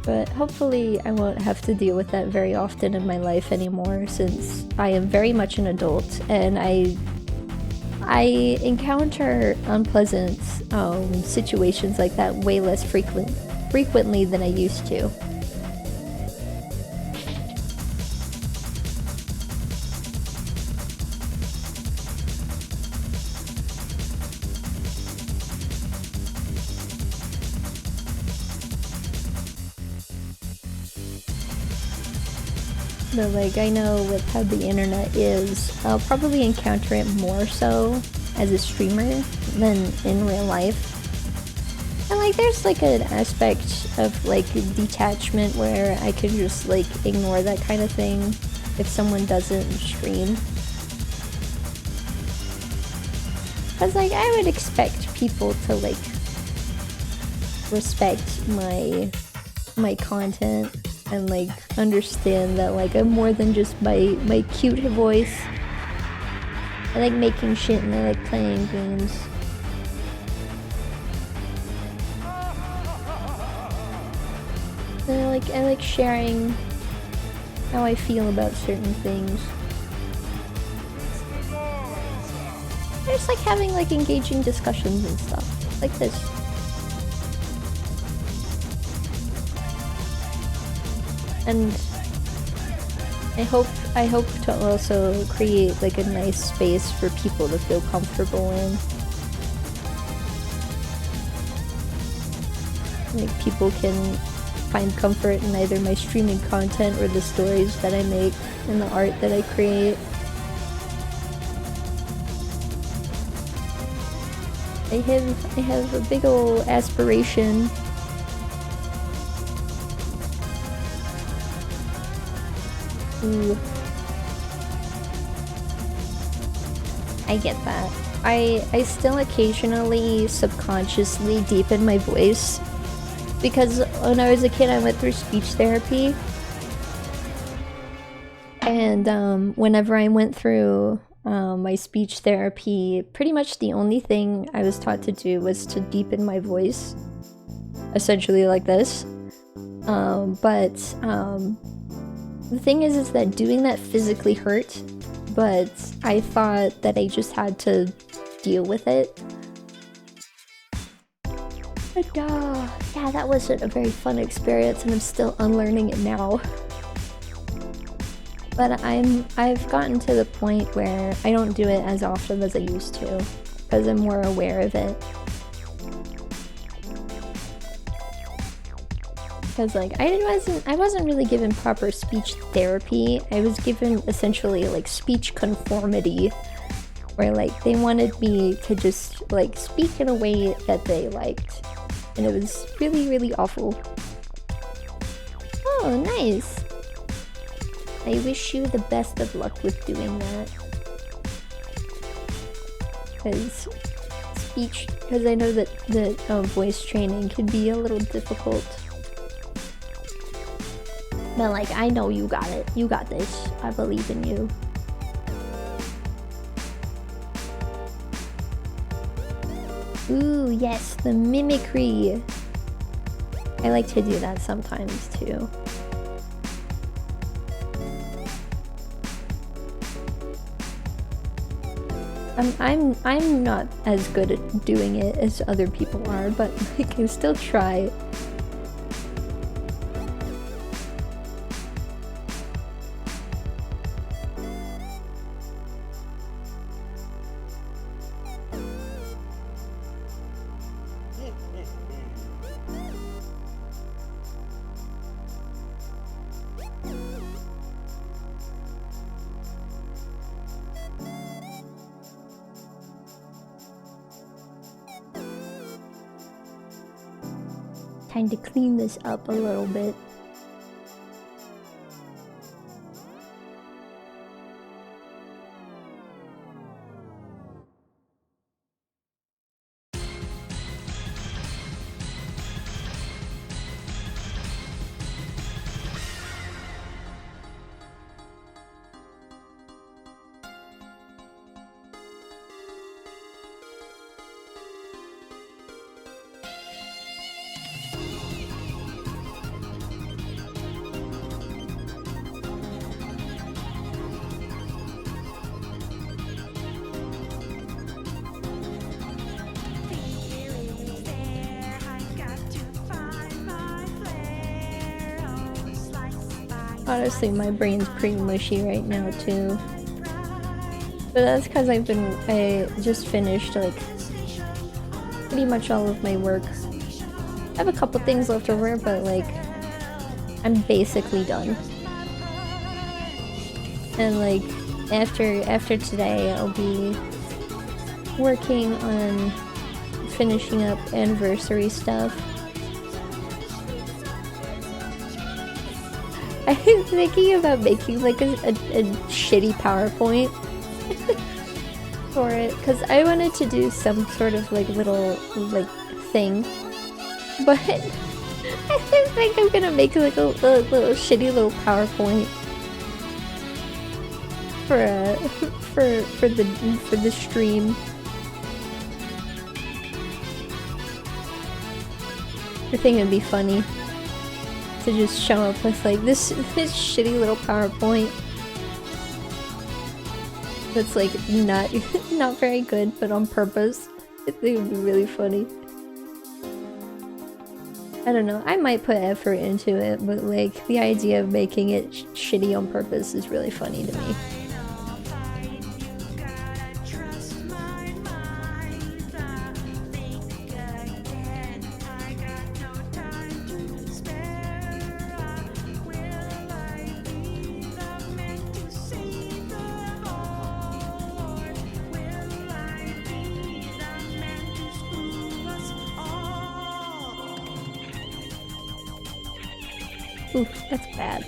But hopefully I won't have to deal with that very often in my life anymore, since I am very much an adult and I encounter unpleasant situations like that way less frequently than I used to. But like, I know with how the internet is, I'll probably encounter it more so as a streamer than in real life. And like, there's like an aspect of like detachment where I can just like ignore that kind of thing if someone doesn't stream. Cause like, I would expect people to like respect my content and like understand that like I'm more than just my cute voice. I like making shit and I like playing games. And I like sharing how I feel about certain things. I just like having like engaging discussions and stuff like this. And I hope to also create like a nice space for people to feel comfortable in. Like, people can find comfort in either my streaming content or the stories that I make and the art that I create. I have a big ol' aspiration. Ooh. I get that. I still occasionally subconsciously deepen my voice because when I was a kid I went through speech therapy, and whenever I went through my speech therapy, pretty much the only thing I was taught to do was to deepen my voice, essentially like this. But the thing is that doing that physically hurt, but I thought that I just had to deal with it. But yeah, that wasn't a very fun experience and I'm still unlearning it now. But I've gotten to the point where I don't do it as often as I used to, because I'm more aware of it. Because like I wasn't really given proper speech therapy. I was given essentially like speech conformity, where like they wanted me to just like speak in a way that they liked, and it was really, really awful. Oh, nice. I wish you the best of luck with doing that. Because I know that voice training can be a little difficult. But like, I know you got it. You got this. I believe in you. Ooh, yes, the mimicry. I like to do that sometimes too. I'm not as good at doing it as other people are, but I can still try. Time to clean this up a little bit. Honestly, my brain's pretty mushy right now too. But that's because I just finished like pretty much all of my work. I have a couple things left over, but like I'm basically done. And like after today, I'll be working on finishing up anniversary stuff. I'm thinking about making like a shitty PowerPoint for it, because I wanted to do some sort of like little like thing, but I think I'm gonna make like a little shitty little PowerPoint for the stream. I think it'd be funny to just show up with like this shitty little PowerPoint that's like not very good, but on purpose. I think it would be really funny. I don't know, I might put effort into it, but like the idea of making it shitty on purpose is really funny to me. Oof, that's bad.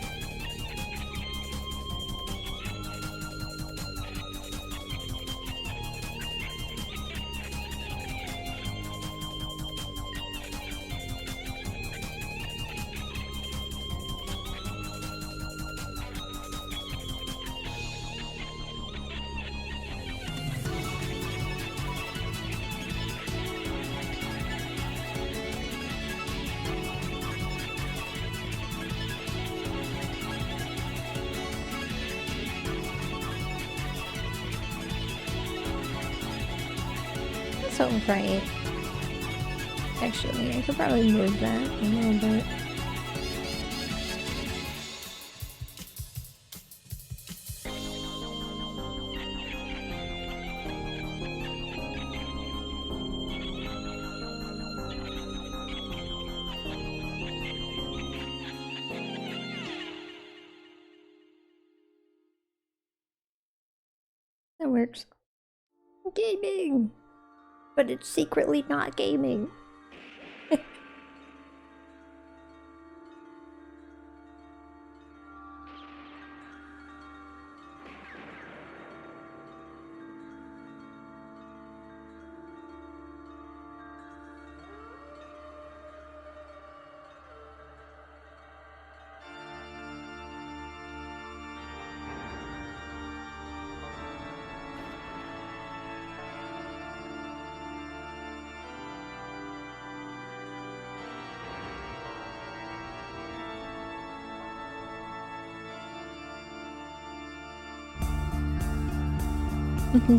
So bright. Actually, I could probably move that a little bit. That works. Gaming! But it's secretly not gaming.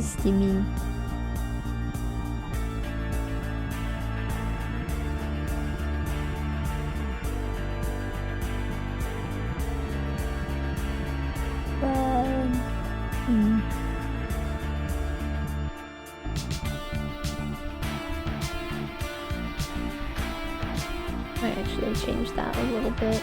Steamy. I actually changed that a little bit.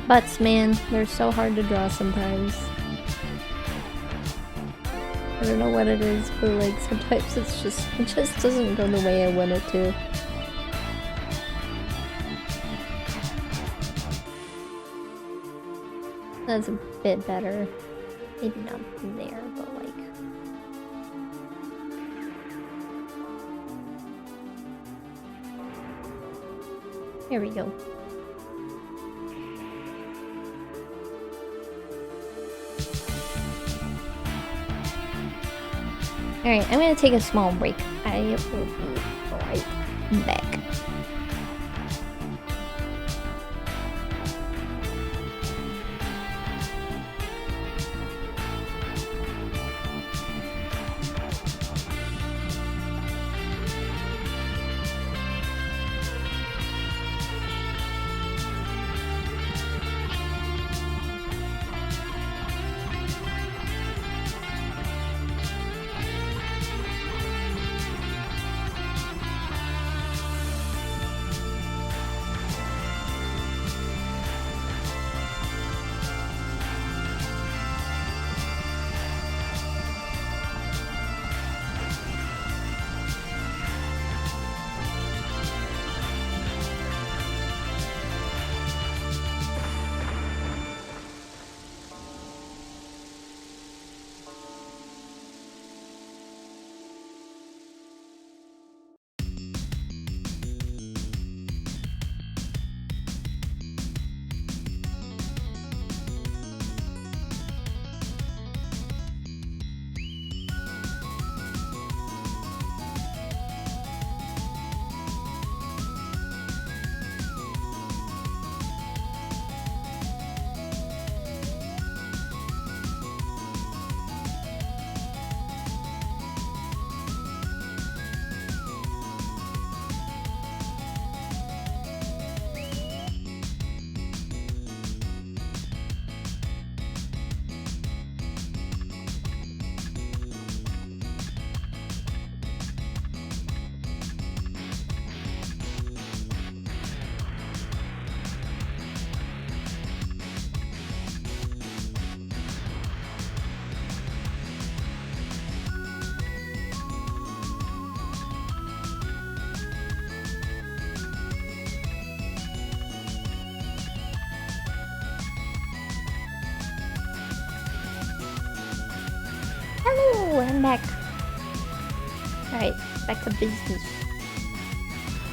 Butts, man, they're so hard to draw sometimes. I don't know what it is, but like sometimes it just doesn't go the way I want it to. That's a bit better. Maybe not there, but like... Here we go. Alright, I'm gonna take a small break. I will be right back. Hello, I'm back. Alright, back to business.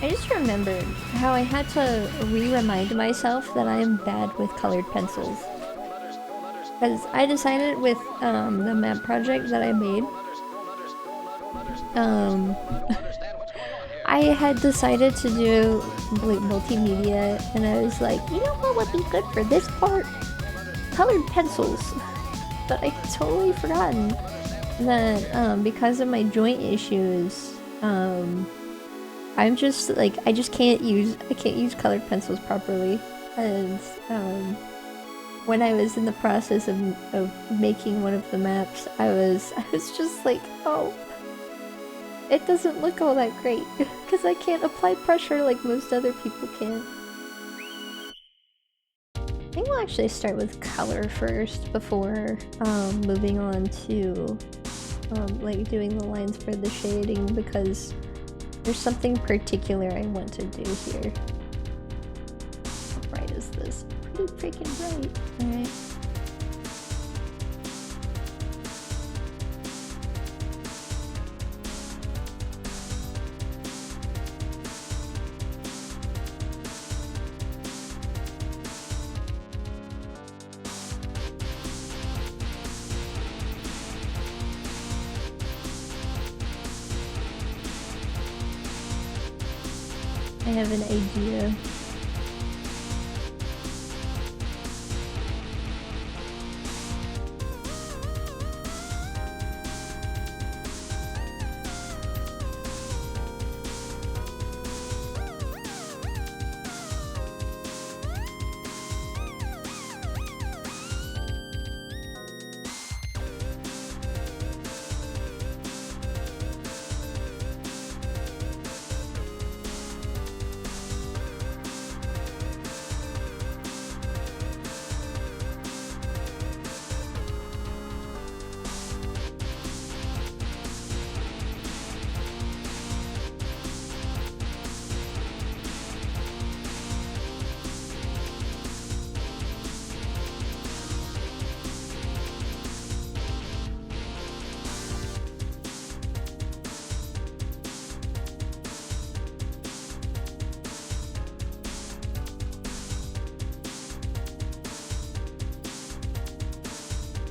I just remembered how I had to re-remind myself that I am bad with colored pencils. Because I decided with the map project that I made, um, I had decided to do like multimedia, and I was like, you know what would be good for this part? Colored pencils. But I totally forgotten that because of my joint issues, I'm just like I can't use colored pencils properly, and when I was in the process of making one of the maps, I was just like, oh, it doesn't look all that great because I can't apply pressure like most other people can. I think we'll actually start with color first before moving on to like doing the lines for the shading, because there's something particular I want to do here. How bright is this? Pretty freaking bright. Alright. I have an idea.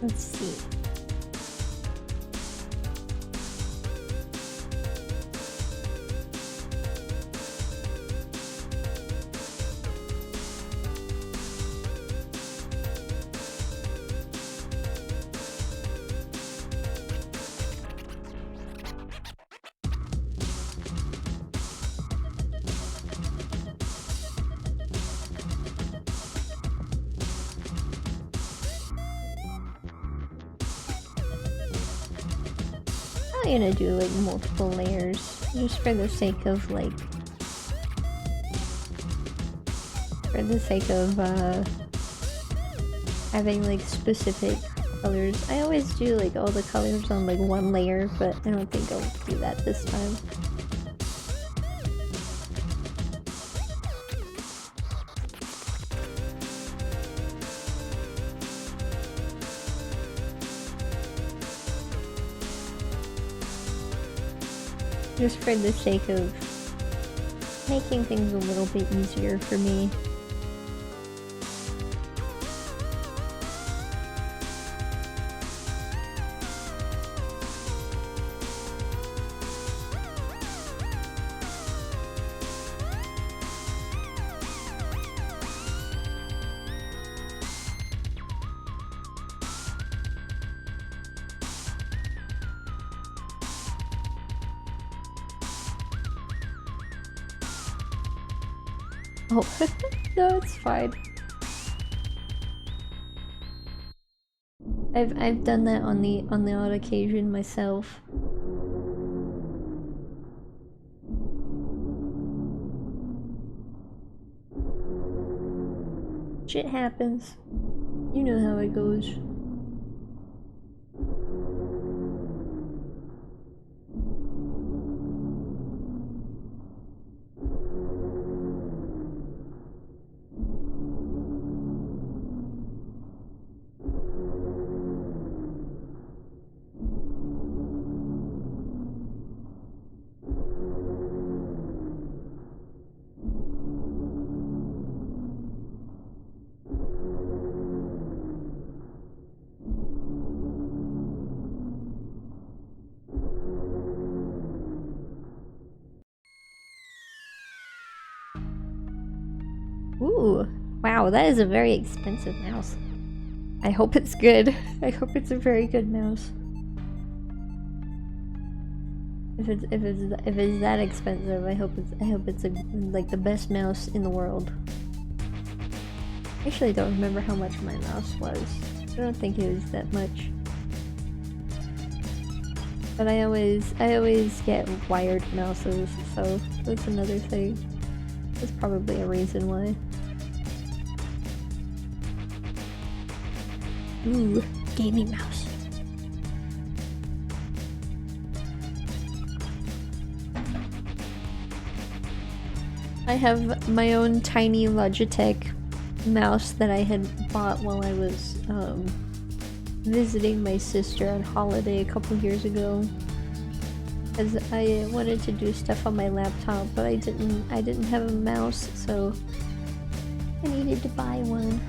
Let's see. I'm gonna do like multiple layers just for the sake of having like specific colors. I always do like all the colors on like one layer, but I don't think I'll do that this time. Just for the sake of making things a little bit easier for me. Oh, no, it's fine. I've done that on the odd occasion myself. Shit happens. You know how it goes. Ooh, wow, that is a very expensive mouse. I hope it's good. I hope it's a very good mouse. If it's that expensive, I hope it's like the best mouse in the world. I actually don't remember how much my mouse was. I don't think it was that much. But I always get wired mouses, so that's another thing. That's probably a reason why. Ooh, gaming mouse. I have my own tiny Logitech mouse that I had bought while I was visiting my sister on holiday a couple years ago. Because I wanted to do stuff on my laptop, but I didn't have a mouse, so I needed to buy one.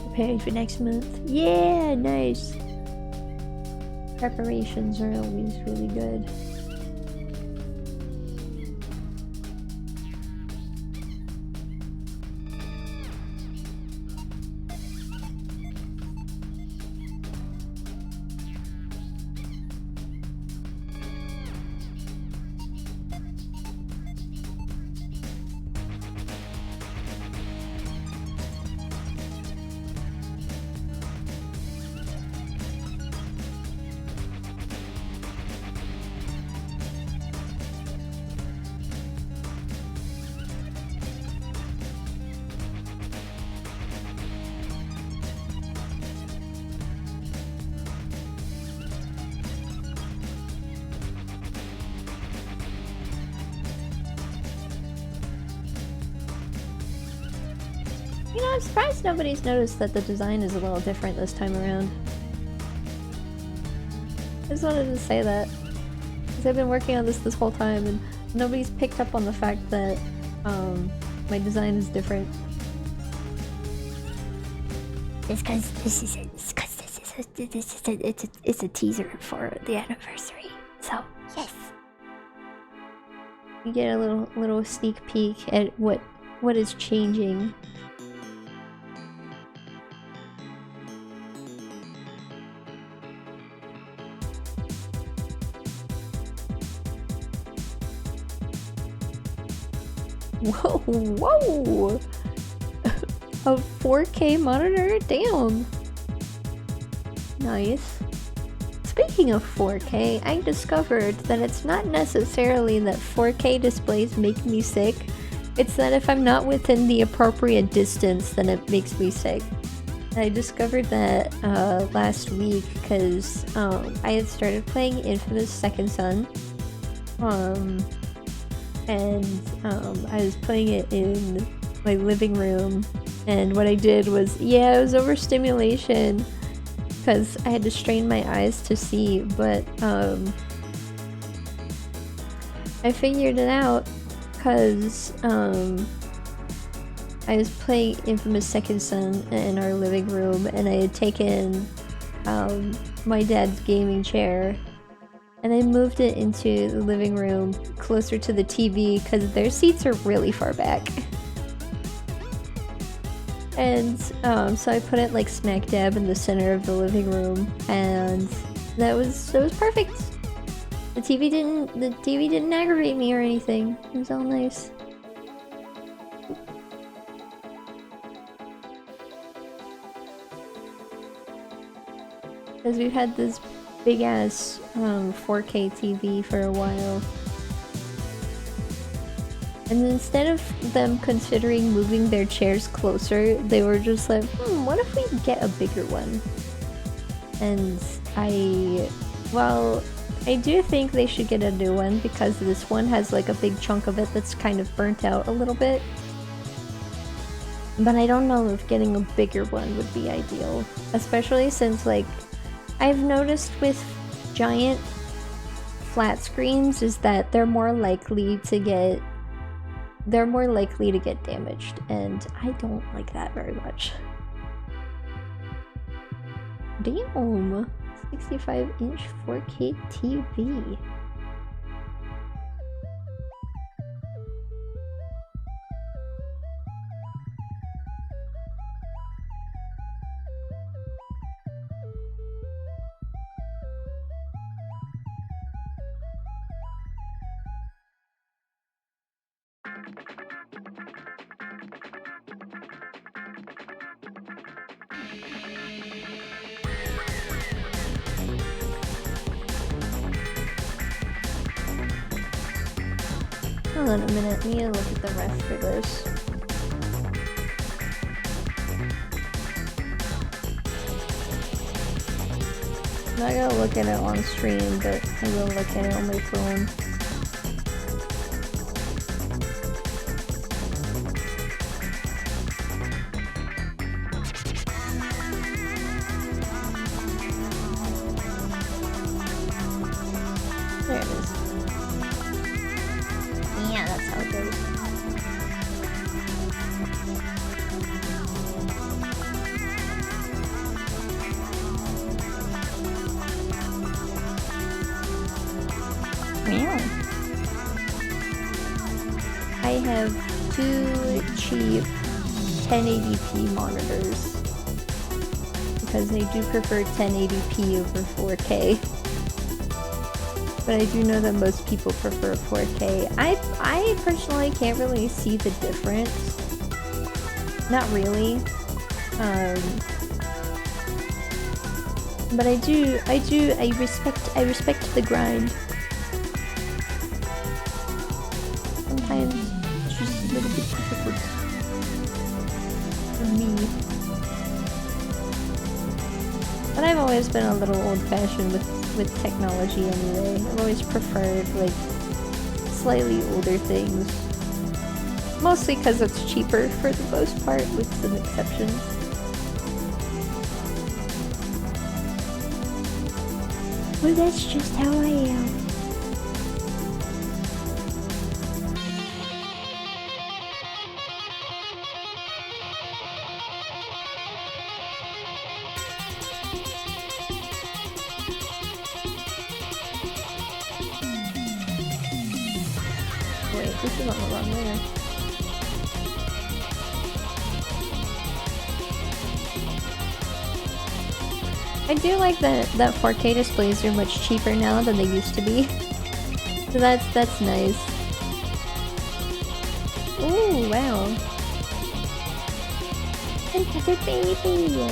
Preparing for next month. Yeah, nice. Preparations are always really good. You know, I'm surprised nobody's noticed that the design is a little different this time around. I just wanted to say that. Because I've been working on this whole time and nobody's picked up on the fact that my design is different. It's because it's a teaser for the anniversary. So, yes. You get a little sneak peek at what is changing. Whoa, whoa! A 4K monitor? Damn! Nice. Speaking of 4K, I discovered that it's not necessarily that 4K displays make me sick. It's that if I'm not within the appropriate distance, then it makes me sick. I discovered that last week because I had started playing Infamous Second Son. I was playing it in my living room, and what I did was, it was overstimulation because I had to strain my eyes to see, but I figured it out because I was playing Infamous Second Son in our living room, and I had taken my dad's gaming chair and I moved it into the living room closer to the TV because their seats are really far back. And so I put it like smack dab in the center of the living room, and that was perfect. The TV didn't aggravate me or anything. It was all nice. Because we've had this big ass 4K TV for a while. And instead of them considering moving their chairs closer, they were just like, what if we get a bigger one? And I do think they should get a new one because this one has like a big chunk of it that's kind of burnt out a little bit. But I don't know if getting a bigger one would be ideal. Especially since, like, I've noticed with giant flat screens is that they're more likely to get damaged, and I don't like that very much. Damn! 65-inch 4K TV. Hold on a minute, I need to look at the ref for this. I'm not gonna look at it on stream, but I will look at it on my phone. There it is. Yeah, that's how it goes. Meow. I have two cheap 1080p monitors because I do prefer 1080p over 4K. But I do know that most people prefer 4K. I personally can't really see the difference. Not really. But I respect the grind. Sometimes it's just a little bit difficult for me. But I've always been a little old-fashioned with technology anyway. I've always preferred like slightly older things. Mostly because it's cheaper for the most part, with some exceptions. But that's just how I am. Wait, this is on the wrong layer. I do like that 4K displays are much cheaper now than they used to be. So that's nice. Ooh, wow. Another baby!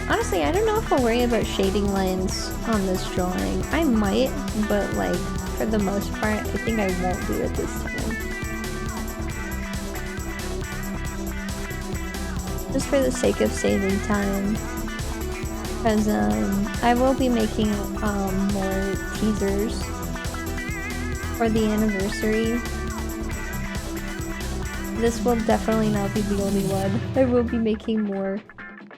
Honestly, I don't know if I'll worry about shading lines on this drawing. I might, but like, for the most part, I think I won't do it this time. Just for the sake of saving time. Because, I will be making, more teasers for the anniversary. This will definitely not be the only one. I will be making more.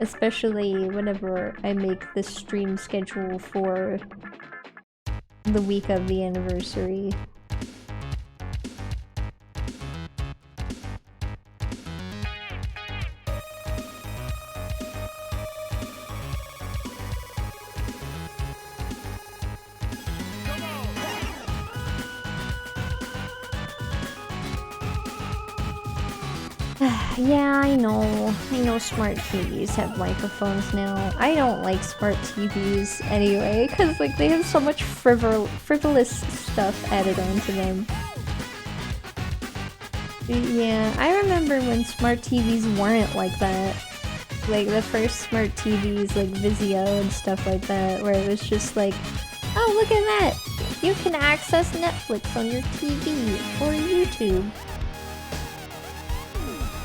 Especially whenever I make the stream schedule for the week of the anniversary. Yeah, I know smart TVs have microphones now. I don't like smart TVs anyway, because like they have so much frivolous stuff added onto them. Yeah, I remember when smart TVs weren't like that. Like the first smart TVs, like Vizio and stuff like that, where it was just like, oh look at that! You can access Netflix on your TV or YouTube.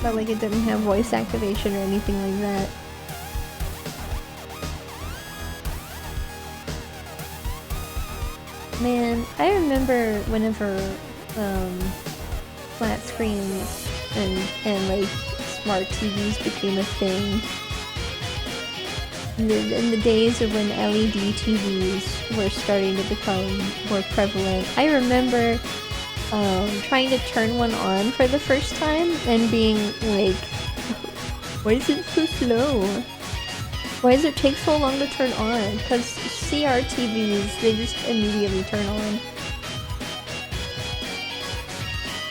But like it didn't have voice activation or anything like that. Man, I remember whenever flat screens and like smart TVs became a thing. In the days of when LED TVs were starting to become more prevalent, I remember trying to turn one on for the first time and being like, why is it so slow? Why does it take so long to turn on? Because CR TVs, they just immediately turn on.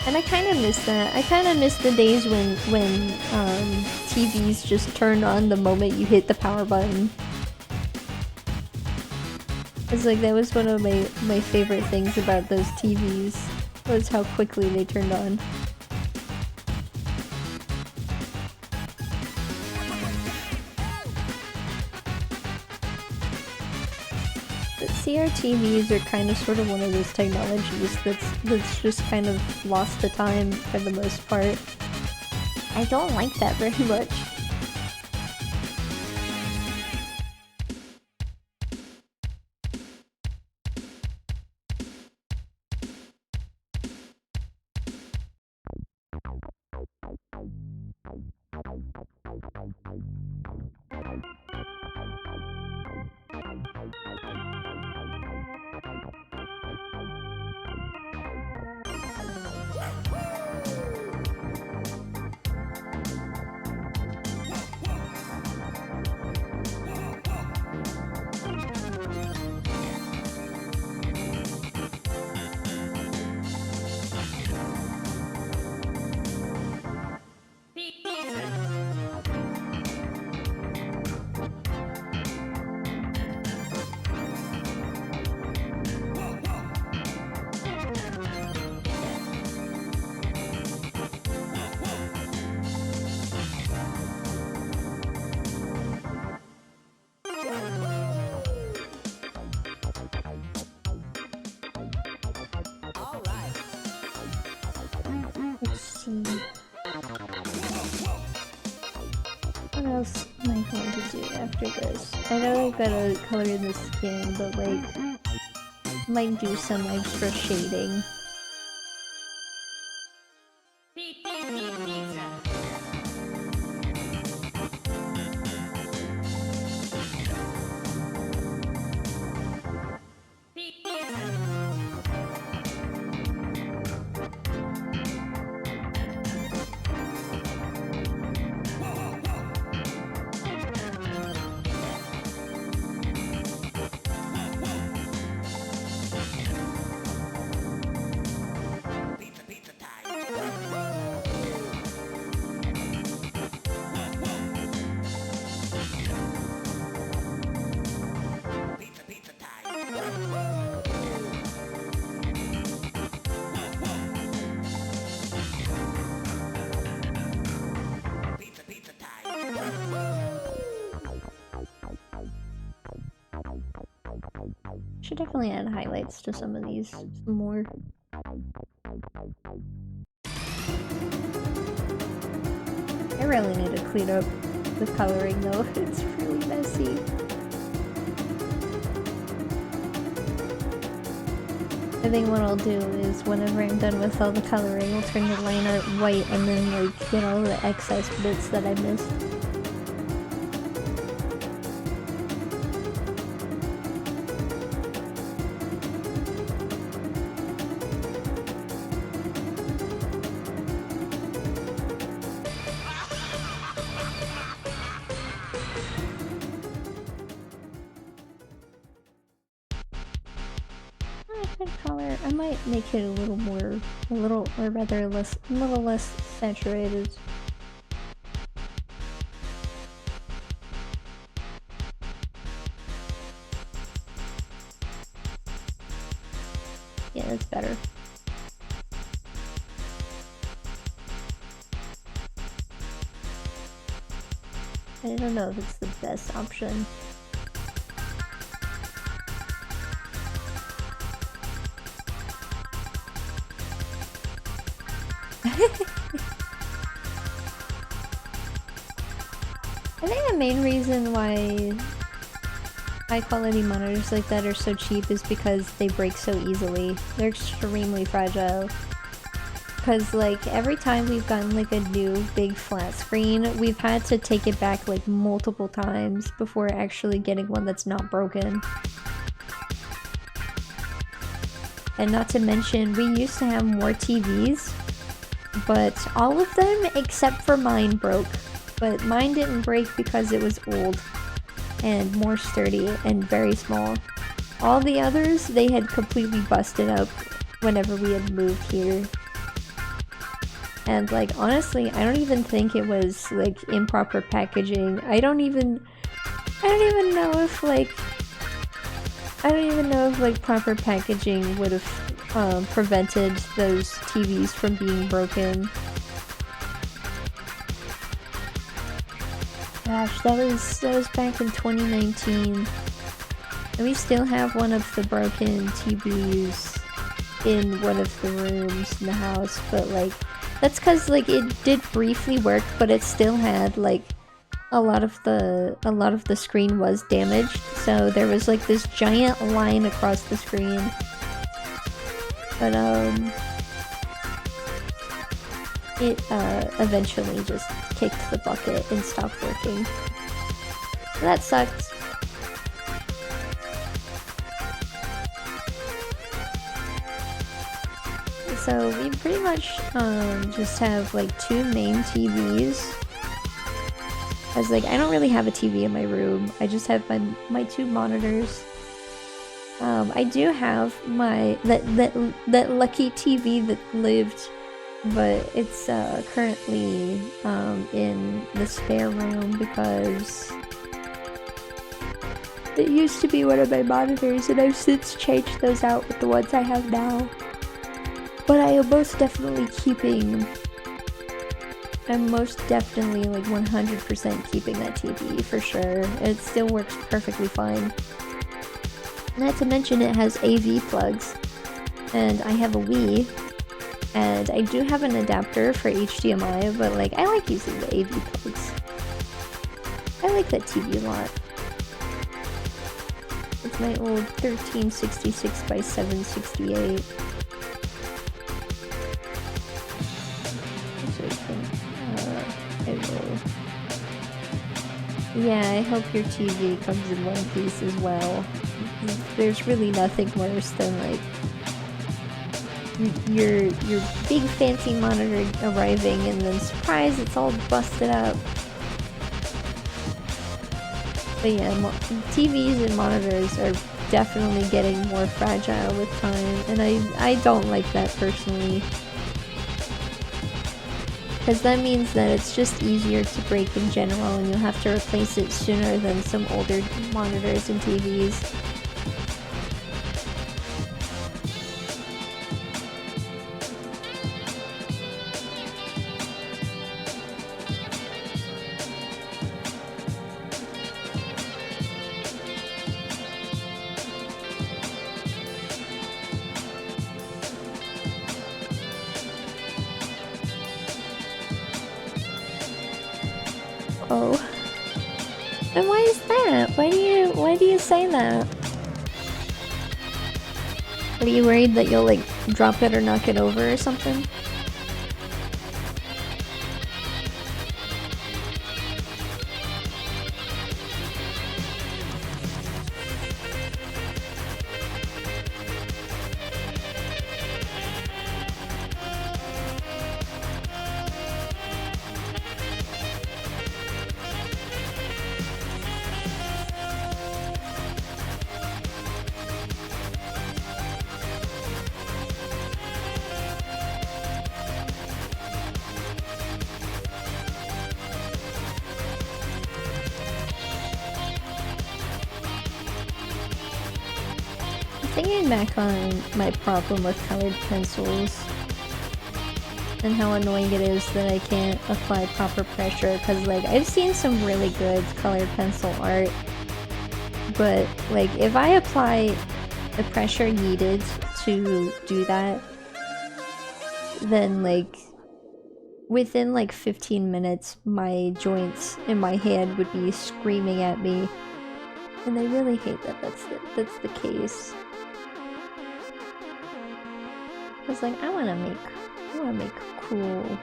And I kind of miss that. I kind of miss the days when TVs just turned on the moment you hit the power button. It's like that was one of my favorite things about those TVs, was how quickly they turned on. But CRTVs are kind of sort of one of those technologies that's just kind of lost to time for the most part. I don't like that very much. Let's see. What else am I going to do after this? I know I've got to color in the skin, but like, might do some extra shading. Should definitely add highlights to some of these more. I really need to clean up the coloring though, it's really messy. I think what I'll do is whenever I'm done with all the coloring, I'll turn the line art white and then like get all the excess bits that I missed. Color, I might make it a little less saturated. Yeah, that's better. I don't know if it's the best option. I think the main reason why high quality monitors like that are so cheap is because they break so easily. They're extremely fragile Cause like every time we've gotten like a new big flat screen, we've had to take it back like multiple times before actually getting one that's not broken. And not to mention, we used to have more TVs, but all of them except for mine broke. But mine didn't break because it was old and more sturdy and very small. All the others, they had completely busted up whenever we had moved here. And like honestly, I don't even think it was like improper packaging. I don't even know if like proper packaging would have prevented those TVs from being broken. Gosh, that was back in 2019. And we still have one of the broken TVs in one of the rooms in the house, but like that's cause like it did briefly work, but it still had like a lot of the screen was damaged, so there was like this giant line across the screen. But it eventually just kicked the bucket and stopped working. So that sucked. So we pretty much just have like two main TVs. Cause like I don't really have a TV in my room. I just have my two monitors. I do have my that lucky TV that lived, but it's currently in the spare room because it used to be one of my monitors, and I've since changed those out with the ones I have now. But I'm most definitely like 100% keeping that TV for sure. It still works perfectly fine. Not to mention it has AV plugs, and I have a Wii, and I do have an adapter for HDMI, but like I like using the AV plugs. I like that TV a lot. It's my old 1366 by 768. Yeah, I hope your TV comes in one piece as well. There's really nothing worse than like your big fancy monitor arriving and then surprise, it's all busted up. But yeah, TVs and monitors are definitely getting more fragile with time, and I don't like that personally. Because that means that it's just easier to break in general, and you'll have to replace it sooner than some older monitors and TVs. Oh. And why is that? Why do you say that? Are you worried that you'll like drop it or knock it over or something? Thinking back on my problem with colored pencils and how annoying it is that I can't apply proper pressure, because like I've seen some really good colored pencil art, but like if I apply the pressure needed to do that, then like within like 15 minutes my joints in my hand would be screaming at me, and I really hate that that's the case. Cause like I wanna I want to make cool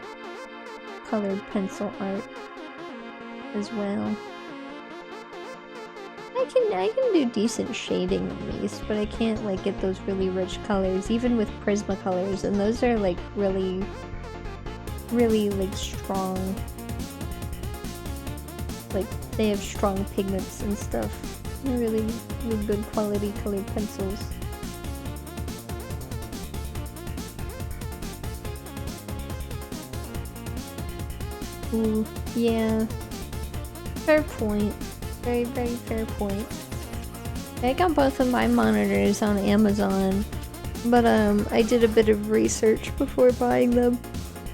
colored pencil art as well. I can do decent shading at least, but I can't like get those really rich colors, even with Prismacolors, and those are like really like strong. Like they have strong pigments and stuff. They're really good quality colored pencils. Ooh, yeah. Fair point. Very fair point. I got both of my monitors on Amazon, but I did a bit of research before buying them,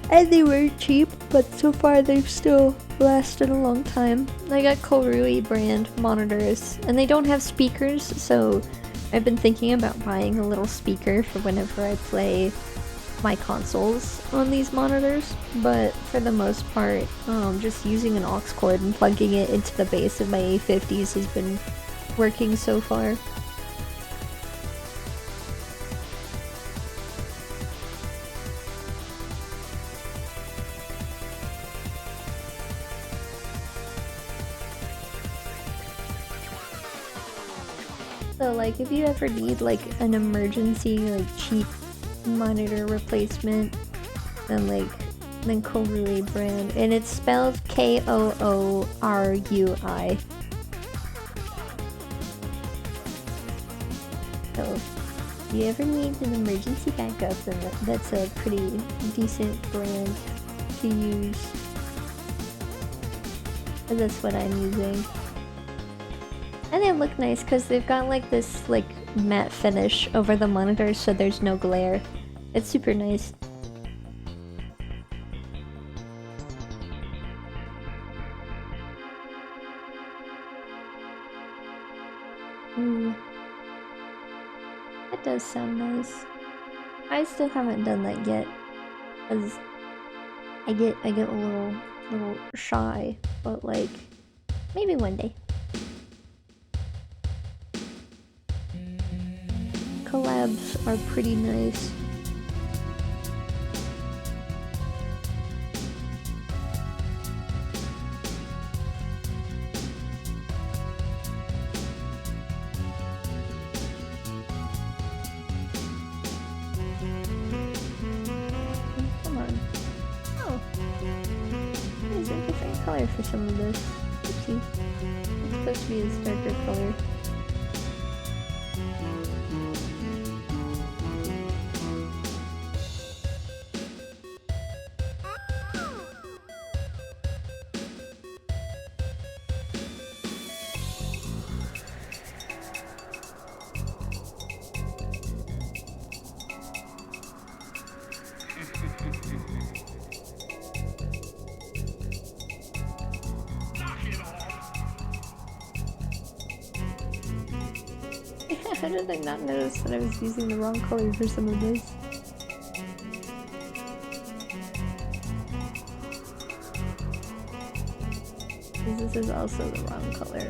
and they weren't cheap, but so far they've still lasted a long time. I got Korui brand monitors, and they don't have speakers, so I've been thinking about buying a little speaker for whenever I play my consoles on these monitors, but for the most part, just using an aux cord and plugging it into the base of my A50s has been working so far. So like if you ever need like an emergency like cheap monitor replacement, then Korui brand, and it's spelled Koorui. So if you ever need an emergency backup, then that's a pretty decent brand to use. And that's what I'm using. And they look nice because they've got like this like matte finish over the monitor, so there's no glare. It's super nice. Ooh. That does sound nice. I still haven't done that yet, because I get a little shy, but like maybe one day. Collabs are pretty nice. Come on. Oh. There's a different color for some of this. Oopsie. It's supposed to be this darker color. How did I not notice that I was using the wrong color for some of this? This is also the wrong color.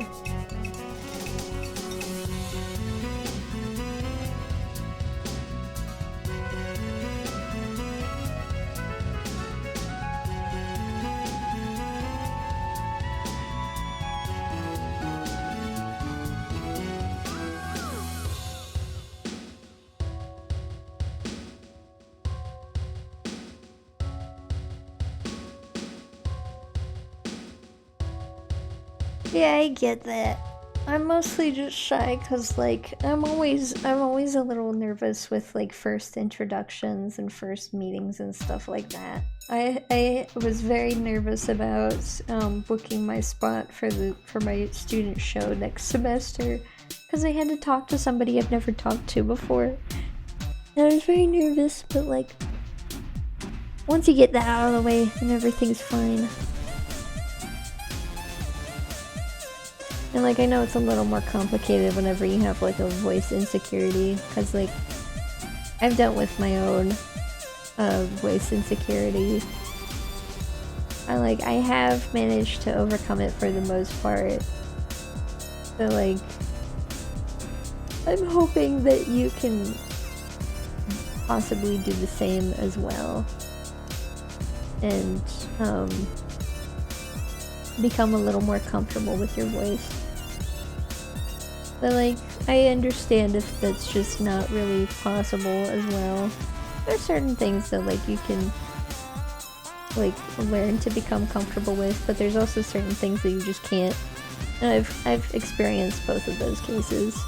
Yeah, I get that. I'm mostly just shy because like I'm always a little nervous with like first introductions and first meetings and stuff like that. I was very nervous about booking my spot for my student show next semester because I had to talk to somebody I've never talked to before. And I was very nervous, but like once you get that out of the way, then everything's fine. And like I know it's a little more complicated whenever you have like a voice insecurity, because like I've dealt with my own voice insecurity. I have managed to overcome it for the most part. So like I'm hoping that you can possibly do the same as well. and become a little more comfortable with your voice. But like, I understand if that's just not really possible as well. There's certain things that like you can like learn to become comfortable with, but there's also certain things that you just can't. And I've experienced both of those cases.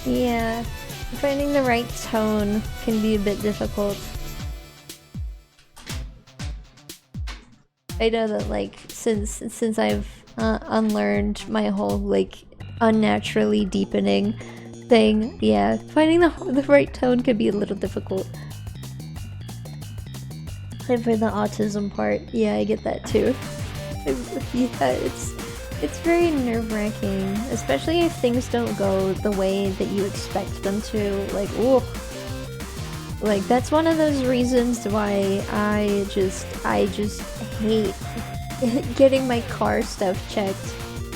Yeah, finding the right tone can be a bit difficult. I know that like since I've unlearned my whole like unnaturally deepening thing, yeah, finding the right tone can be a little difficult. And for the autism part, yeah, I get that too. Yeah, it's very nerve-wracking, especially if things don't go the way that you expect them to. Like, ooh. Like, that's one of those reasons why I just hate getting my car stuff checked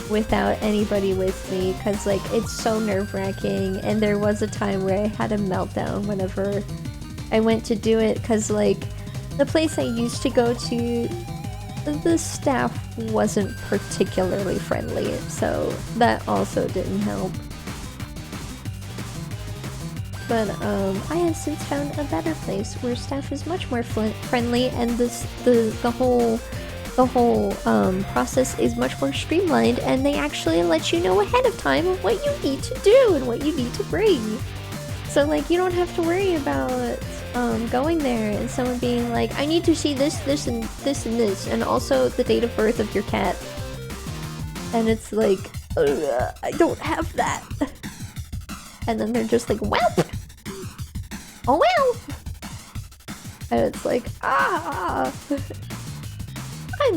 without anybody with me, because, like, it's so nerve-wracking, and there was a time where I had a meltdown whenever I went to do it, because, like, the place I used to go to, the staff wasn't particularly friendly, so that also didn't help. But I have since found a better place where staff is much more friendly, and the whole process is much more streamlined, and they actually let you know ahead of time of what you need to do and what you need to bring. So like you don't have to worry about going there and someone being like, I need to see this, this, and this, and this, and also the date of birth of your cat. And it's like, I don't have that. And then they're just like, well, oh well. And it's like, I'm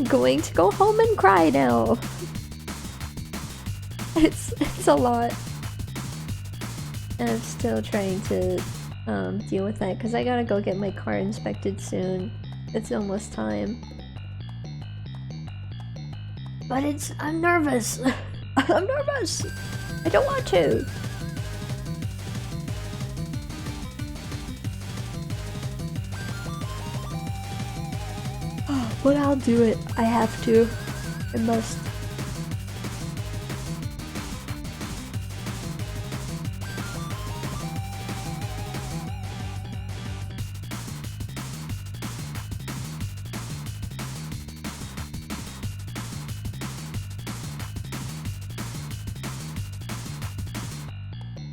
going to go home and cry now. It's a lot. And I'm still trying to deal with that because I gotta go get my car inspected soon. It's almost time. But I'm nervous. I'm nervous. I don't want to. But I'll do it. I have to. I must.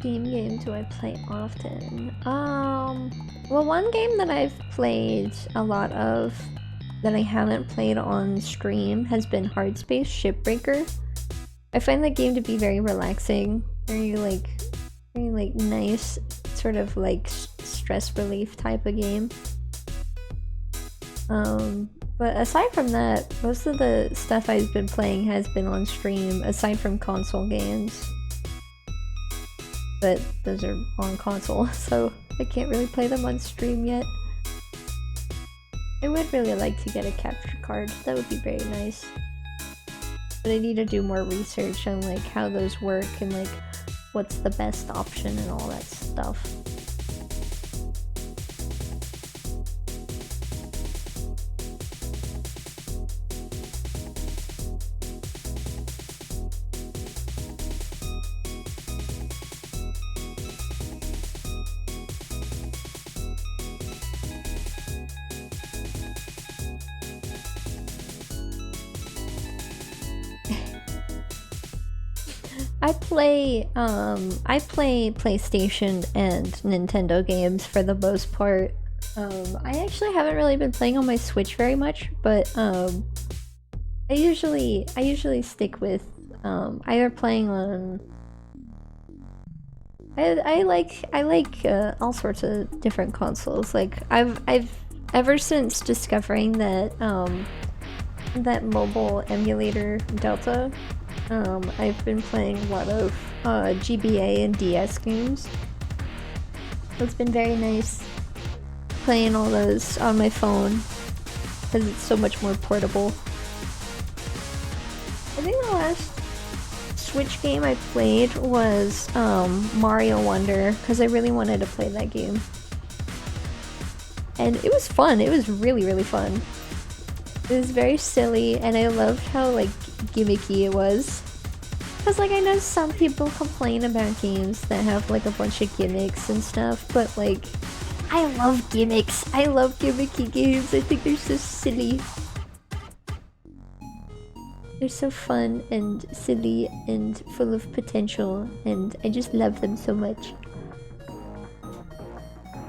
Game do I play often? Well, one game that I've played a lot of that I haven't played on stream has been Hardspace Shipbreaker. I find that game to be very relaxing, very nice, sort of like stress relief type of game. But aside from that, most of the stuff I've been playing has been on stream, aside from console games. But those are on console, so I can't really play them on stream yet. I would really like to get a capture card, that would be very nice. But I need to do more research on like how those work and like what's the best option and all that stuff. I play PlayStation and Nintendo games for the most part. I actually haven't really been playing on my Switch very much, but I usually stick with either playing on. I like all sorts of different consoles. Like I've ever since discovering that that mobile emulator Delta, I've been playing a lot of GBA and DS games. It's been very nice playing all those on my phone because it's so much more portable. I think the last Switch game I played was Mario Wonder because I really wanted to play that game. And it was fun. It was really, really fun. It was very silly, and I loved how, like, gimmicky it was. Because, like, I know some people complain about games that have, like, a bunch of gimmicks and stuff, but, like, I love gimmicks. I love gimmicky games. I think they're so silly. They're so fun and silly and full of potential, and I just love them so much.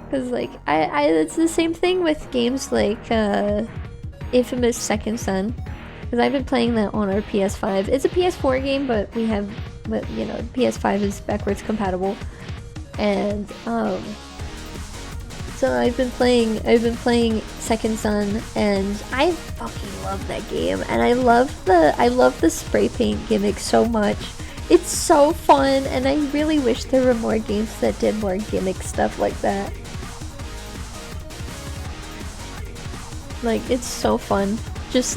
Because, like, it's the same thing with games like, Infamous Second Son. Because I've been playing that on our PS5. It's a PS4 game, but we have, but, you know, PS5 is backwards compatible. And, so I've been playing Second Son, and I fucking love that game. And I love the spray paint gimmick so much. It's so fun, and I really wish there were more games that did more gimmick stuff like that. Like, it's so fun. It's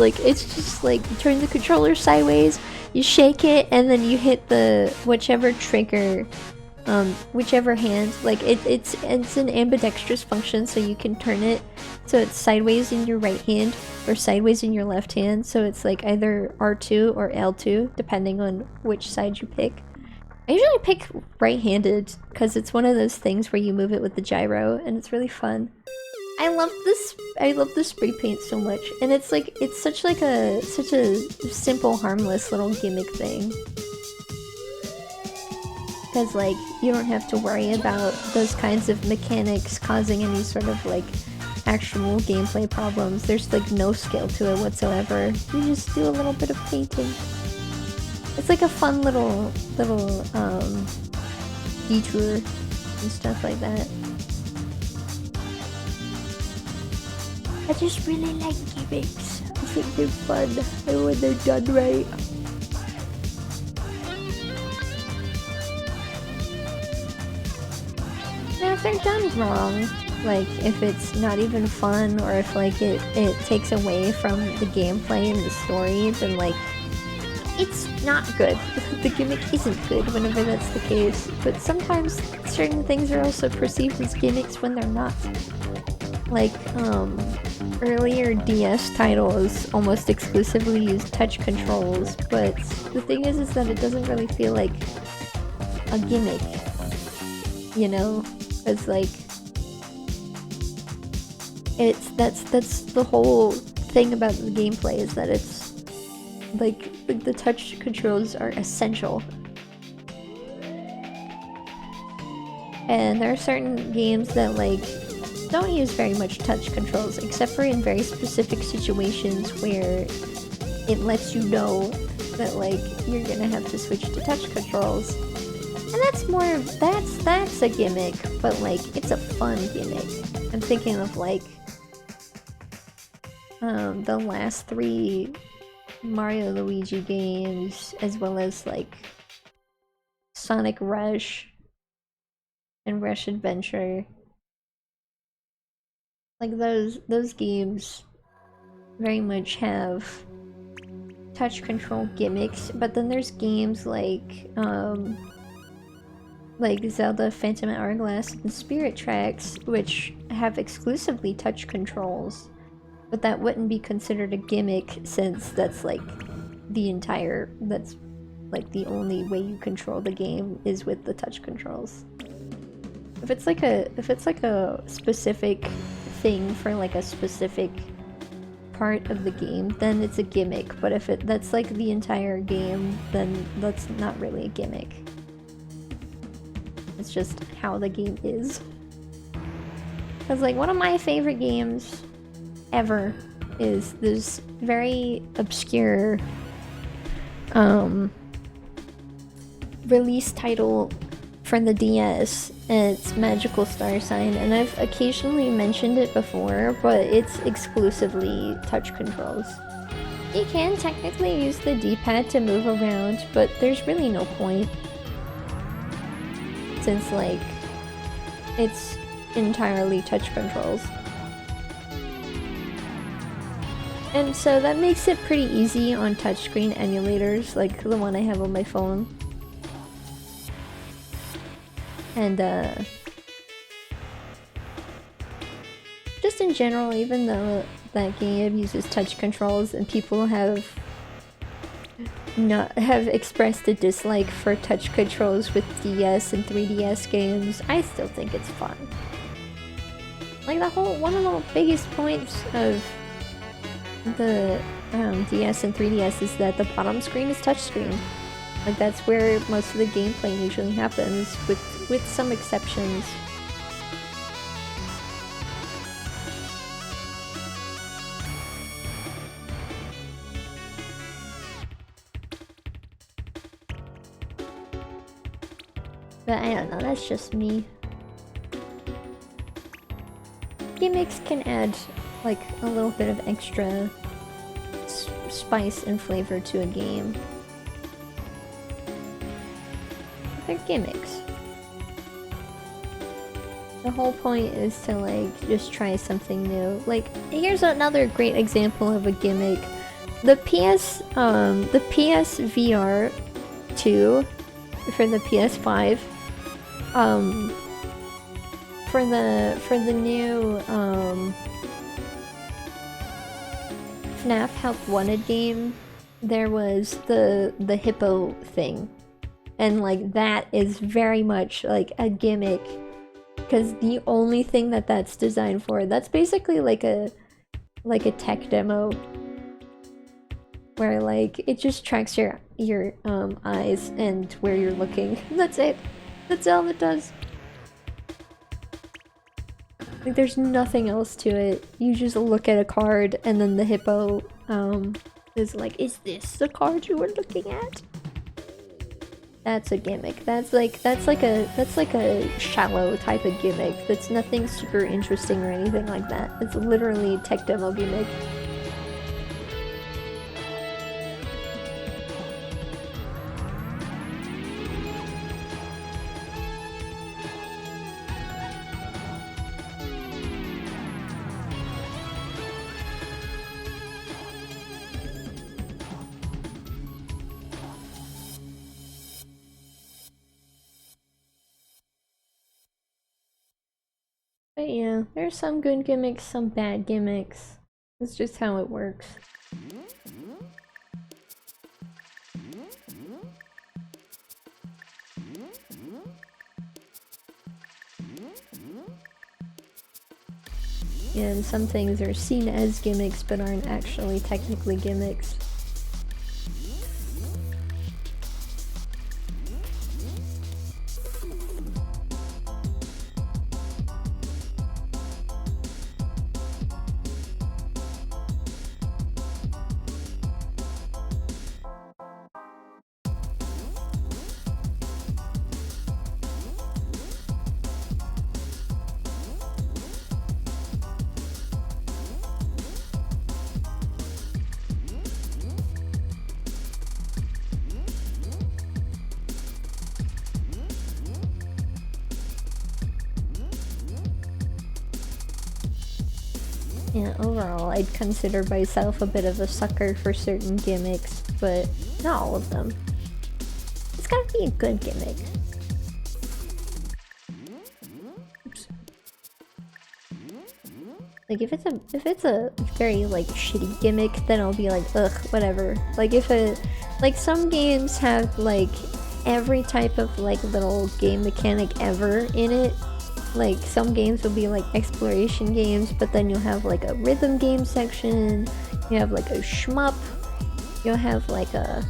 just like you turn the controller sideways, you shake it, and then you hit the whichever trigger, whichever hand. Like it's an ambidextrous function, so you can turn it so it's sideways in your right hand or sideways in your left hand. So it's like either R2 or L2, depending on which side you pick. I usually pick right-handed because it's one of those things where you move it with the gyro, and it's really fun. I love the spray paint so much, and it's like, it's such a simple, harmless little gimmick thing. Because, like, you don't have to worry about those kinds of mechanics causing any sort of, like, actual gameplay problems. There's, like, no skill to it whatsoever. You just do a little bit of painting. It's like a fun little detour and stuff like that. I just really like gimmicks. I think they're fun, and when they're done right. Now, if they're done wrong, like if it's not even fun, or if like it takes away from the gameplay and the story, then like it's not good. The gimmick isn't good whenever that's the case. But sometimes certain things are also perceived as gimmicks when they're not. Like, earlier DS titles almost exclusively use touch controls, but the thing is that it doesn't really feel like a gimmick, you know? It's like, that's the whole thing about the gameplay, is that it's like the touch controls are essential. And there are certain games that like don't use very much touch controls, except for in very specific situations where it lets you know that like you're gonna have to switch to touch controls. And that's more, that's a gimmick, but like it's a fun gimmick. I'm thinking of like the last 3 Mario Luigi games, as well as like Sonic Rush and Rush Adventure. Like those games very much have touch control gimmicks, but then there's games like Zelda Phantom Hourglass and Spirit Tracks, which have exclusively touch controls, but that wouldn't be considered a gimmick, since that's like that's like the only way you control the game is with the touch controls. If it's like a specific thing for like a specific part of the game, then it's a gimmick. But if that's like the entire game, then that's not really a gimmick. It's just how the game is. Because like one of my favorite games ever is this very obscure release title for the DS, and it's Magical Star Sign, and I've occasionally mentioned it before, but it's exclusively touch controls. You can technically use the D-pad to move around, but there's really no point, since like it's entirely touch controls. And so that makes it pretty easy on touchscreen emulators, like the one I have on my phone. And just in general, even though that game uses touch controls and people have expressed a dislike for touch controls with DS and 3DS games, I still think it's fun. Like one of the biggest points of the DS and 3DS is that the bottom screen is touchscreen. Like that's where most of the gameplay usually happens, with some exceptions. But I don't know, that's just me. Gimmicks can add like a little bit of extra spice and flavor to a game. They're gimmicks. The whole point is to like just try something new. Like here's another great example of a gimmick. The PS VR 2 for the PS5 for the new FNAF Help Wanted game, there was the hippo thing. And like that is very much like a gimmick, because the only thing that's designed for, that's basically like a tech demo where like it just tracks your eyes and where you're looking. That's it. That's all it does. Like there's nothing else to it. You just look at a card and then the hippo is like, is this the card you were looking at? That's a gimmick. That's like a shallow type of gimmick. That's nothing super interesting or anything like that. It's literally a tech demo gimmick. But yeah, there's some good gimmicks, some bad gimmicks. It's just how it works. And some things are seen as gimmicks but aren't actually technically gimmicks. Yeah, overall, I'd consider myself a bit of a sucker for certain gimmicks, but not all of them. It's gotta be a good gimmick. Oops. Like if it's a very like shitty gimmick, then I'll be like, ugh, whatever. Like like some games have like every type of like little game mechanic ever in it. Like some games will be like exploration games, but then you'll have like a rhythm game section, You have like a shmup. You'll have like a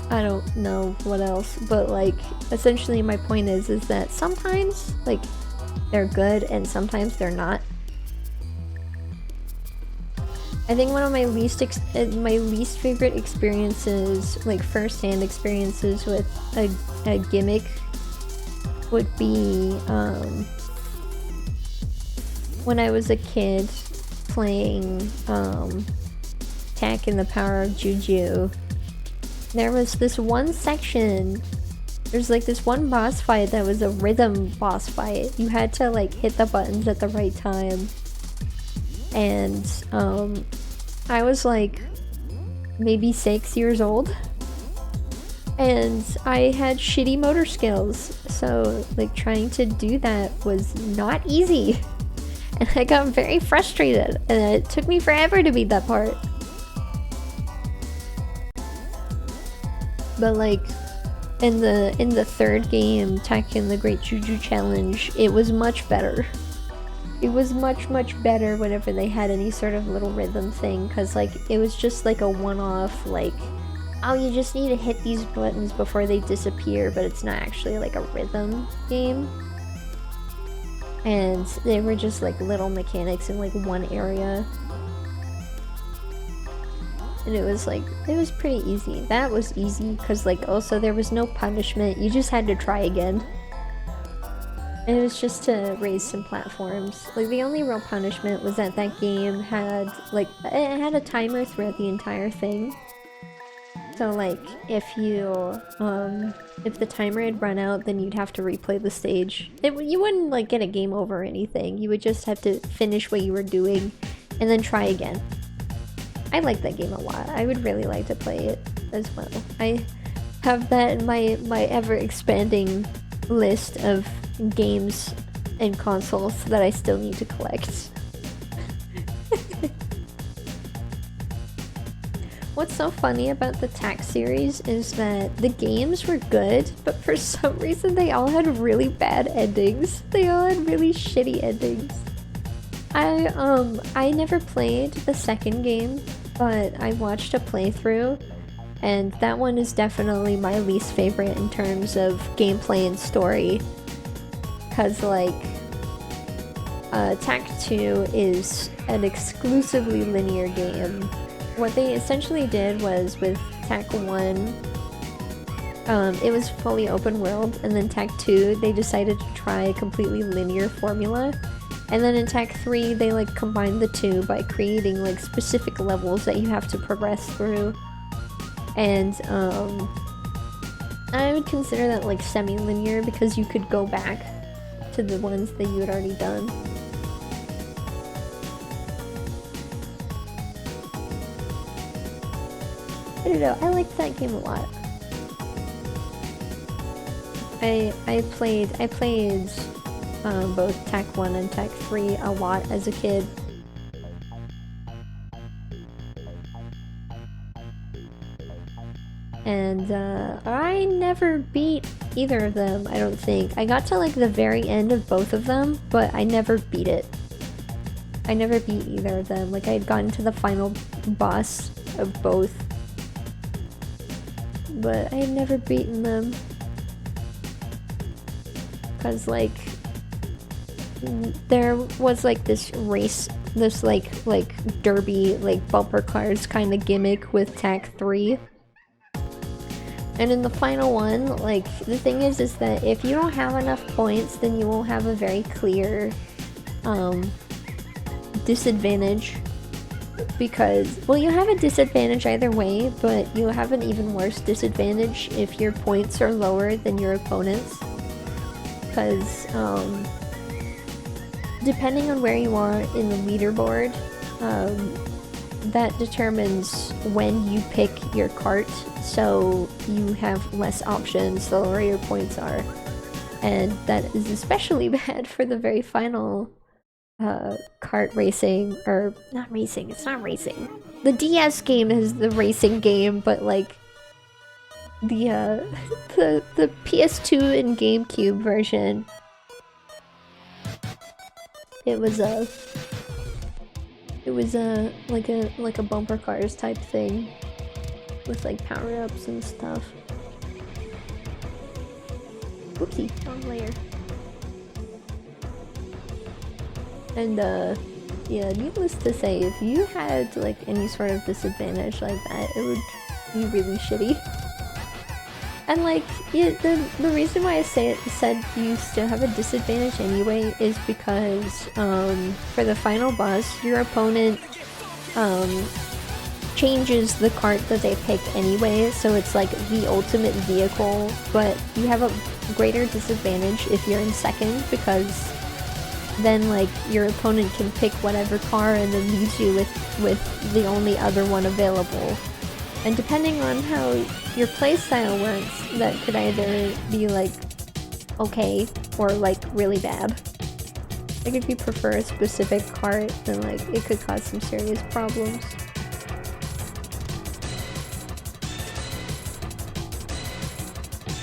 I don't know what else, but like essentially my point is that sometimes like they're good and sometimes they're not. I think one of my least favorite experiences, like first-hand experiences with a gimmick, would be when I was a kid playing Tak and the Power of Juju. There was this one section, there's like this one boss fight that was a rhythm boss fight. You had to like hit the buttons at the right time. And I was like maybe 6 years old. And I had shitty motor skills. So like trying to do that was not easy. And I got very frustrated. And it took me forever to beat that part. But like in the third game, Tekken the Great Juju Challenge, it was much better. It was much better whenever they had any sort of little rhythm thing, because like it was just like a one-off, like, oh, you just need to hit these buttons before they disappear, but it's not actually like a rhythm game. And they were just like little mechanics in like one area. And it was like, it was pretty easy. That was easy because like also there was no punishment. You just had to try again. And it was just to raise some platforms. Like the only real punishment was that that game had like, it had a timer throughout the entire thing. So like if you, if the timer had run out, then you'd have to replay the stage. You wouldn't like get a game over or anything. You would just have to finish what you were doing and then try again. I like that game a lot. I would really like to play it as well. I have that in my ever-expanding list of games and consoles that I still need to collect. What's so funny about the Tak series is that the games were good, but for some reason they all had really bad endings. They all had really shitty endings. I never played the second game, but I watched a playthrough, and that one is definitely my least favorite in terms of gameplay and story. Cause like, Tak 2 is an exclusively linear game. What they essentially did was with Tak 1, it was fully open world, and then Tak 2, they decided to try a completely linear formula. And then in Tak 3, they like combined the two by creating like specific levels that you have to progress through. And I would consider that like semi-linear because you could go back to the ones that you had already done. I don't know, I liked that game a lot. I played both Tak 1 and Tak 3 a lot as a kid. And I never beat either of them, I don't think. I got to like the very end of both of them, but I never beat it. I never beat either of them. Like I had gotten to the final boss of both, but I had never beaten them. Cause like there was like this race, this like derby, like bumper cars kind of gimmick with Tak 3. And in the final one, like the thing is that if you don't have enough points, then you will have a very clear disadvantage. Because, well, you have a disadvantage either way, but you'll have an even worse disadvantage if your points are lower than your opponent's. Because depending on where you are in the leaderboard, that determines when you pick your cart, so you have less options the lower your points are. And that is especially bad for the very final kart racing, or not racing, it's not racing. The DS game is the racing game, but like the PS2 and GameCube version It was like a bumper cars type thing with like power-ups and stuff. Oopsie, wrong layer. And yeah, needless to say, if you had like any sort of disadvantage like that, it would be really shitty. And like, yeah, the reason why I said you still have a disadvantage anyway is because for the final boss, your opponent changes the cart that they pick anyway, so it's like the ultimate vehicle, but you have a greater disadvantage if you're in second, because then like your opponent can pick whatever car and then leaves you with the only other one available. And depending on how your playstyle works, that could either be like okay or like really bad. Like if you prefer a specific cart, then like it could cause some serious problems.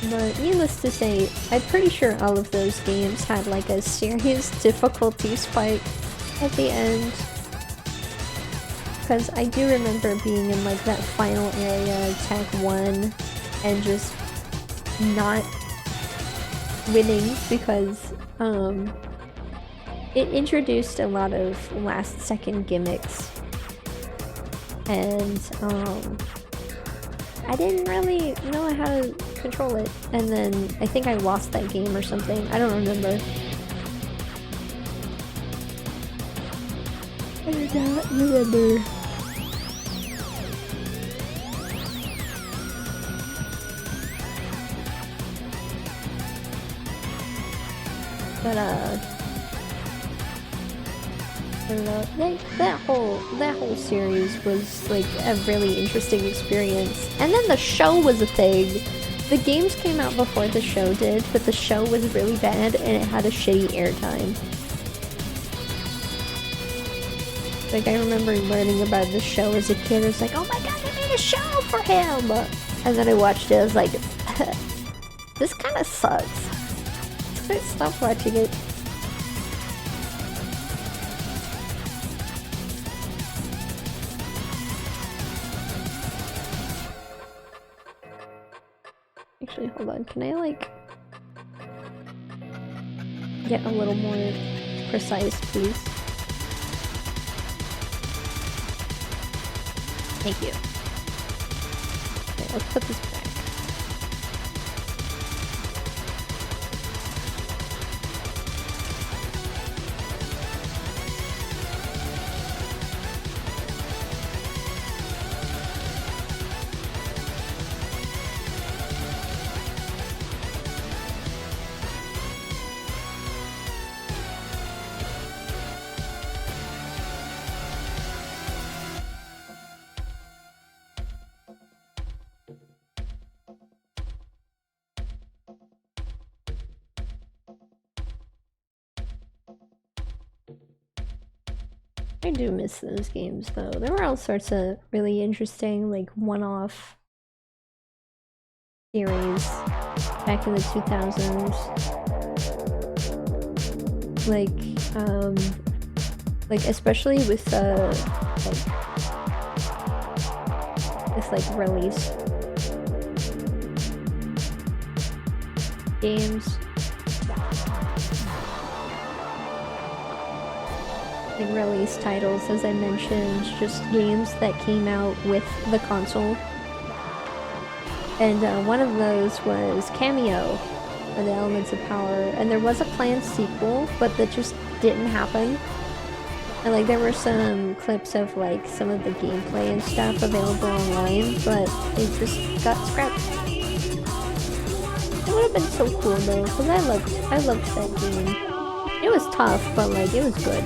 But needless to say, I'm pretty sure all of those games had like a serious difficulty spike at the end. Because I do remember being in like that final area, Tech 1, and just not winning because it introduced a lot of last second gimmicks. And I didn't really know how to control it, and then I think I lost that game or something. I don't remember. I do not remember. But I don't know. That whole series was like a really interesting experience. And then the show was a thing. The games came out before the show did, but the show was really bad and it had a shitty airtime. Like I remember learning about the show as a kid. I was like, oh my god, they made a show for him! And then I watched it, I was like, this kinda sucks. So I stopped watching it. Actually, hold on, can I like get a little more precise, please? Thank you. Okay, let's put this back. I do miss those games though. There were all sorts of really interesting, like, one-off series back in the 2000s. Like especially with like release games. Like release titles, as I mentioned, just games that came out with the console. And one of those was Cameo, or the Elements of Power, and there was a planned sequel, but that just didn't happen. And like there were some clips of like some of the gameplay and stuff available online, but it just got scrapped. It would have been so cool though, because I loved that game. It was tough, but like it was good.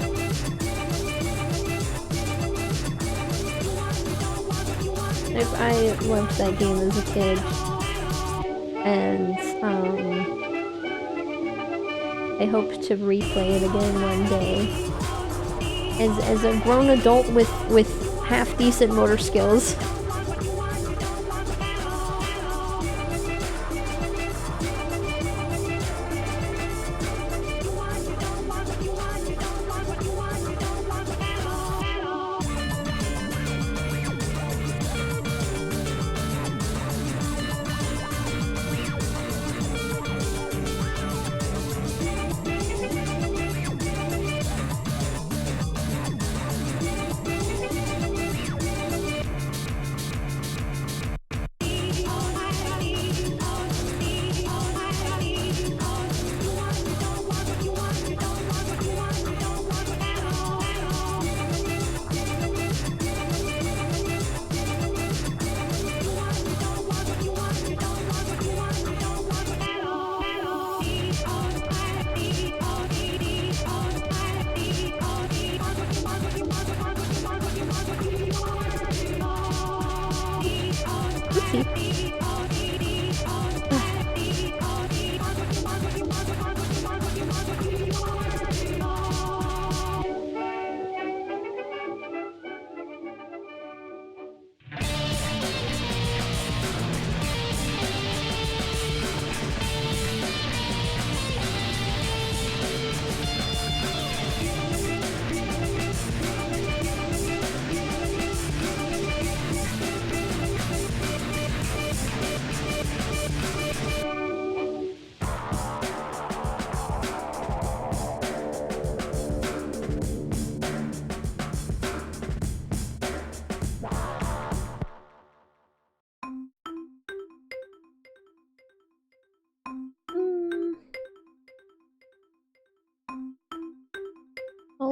I loved that game as a kid, and I hope to replay it again one day as a grown adult with half decent motor skills.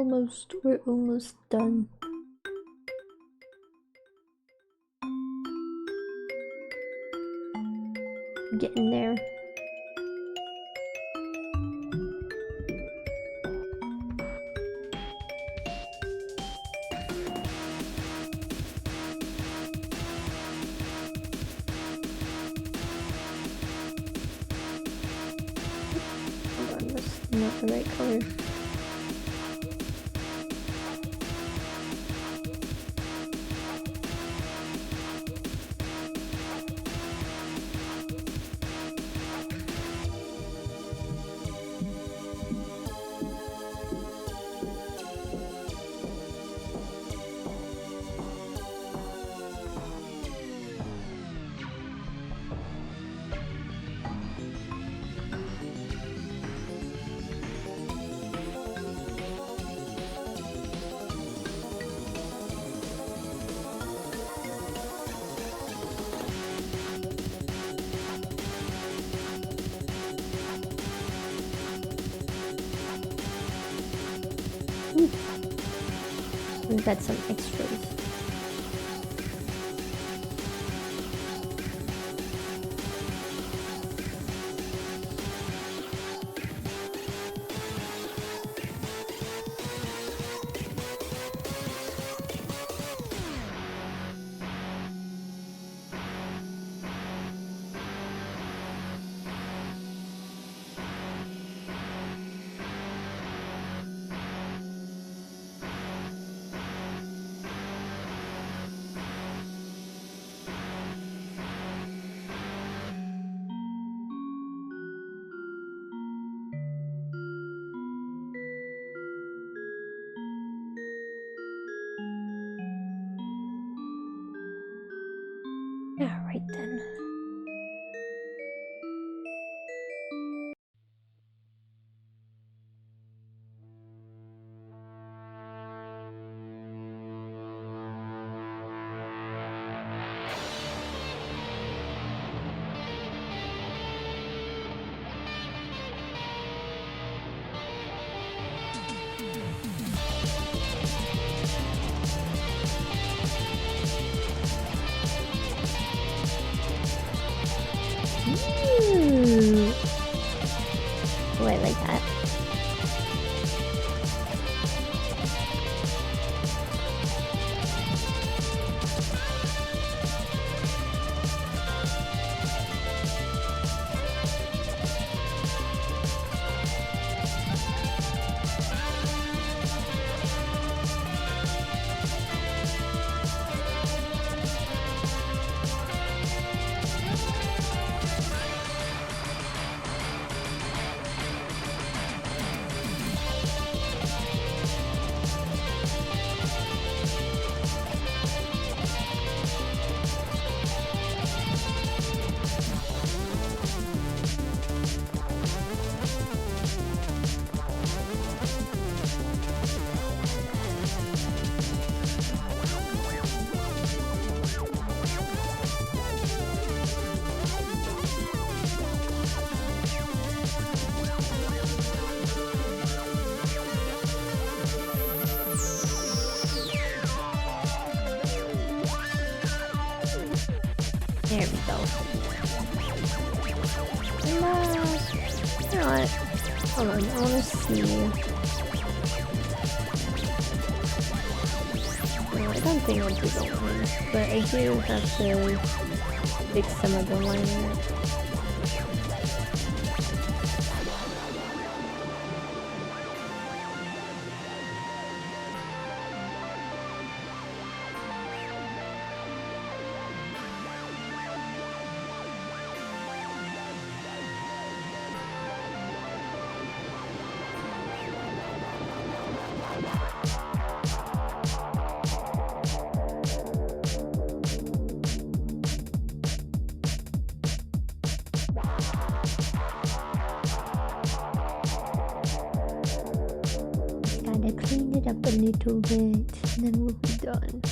We're almost done. Getting there. Hold on, that's not the right color. We've got some extras. Yeah, right then. Ooh. Oh, I like that. There we go. You know what? Hold on, I wanna see. No, I don't think I'll do the line, but I do have to fix some of the line art. Gotta clean it up a little bit, and then we'll be done.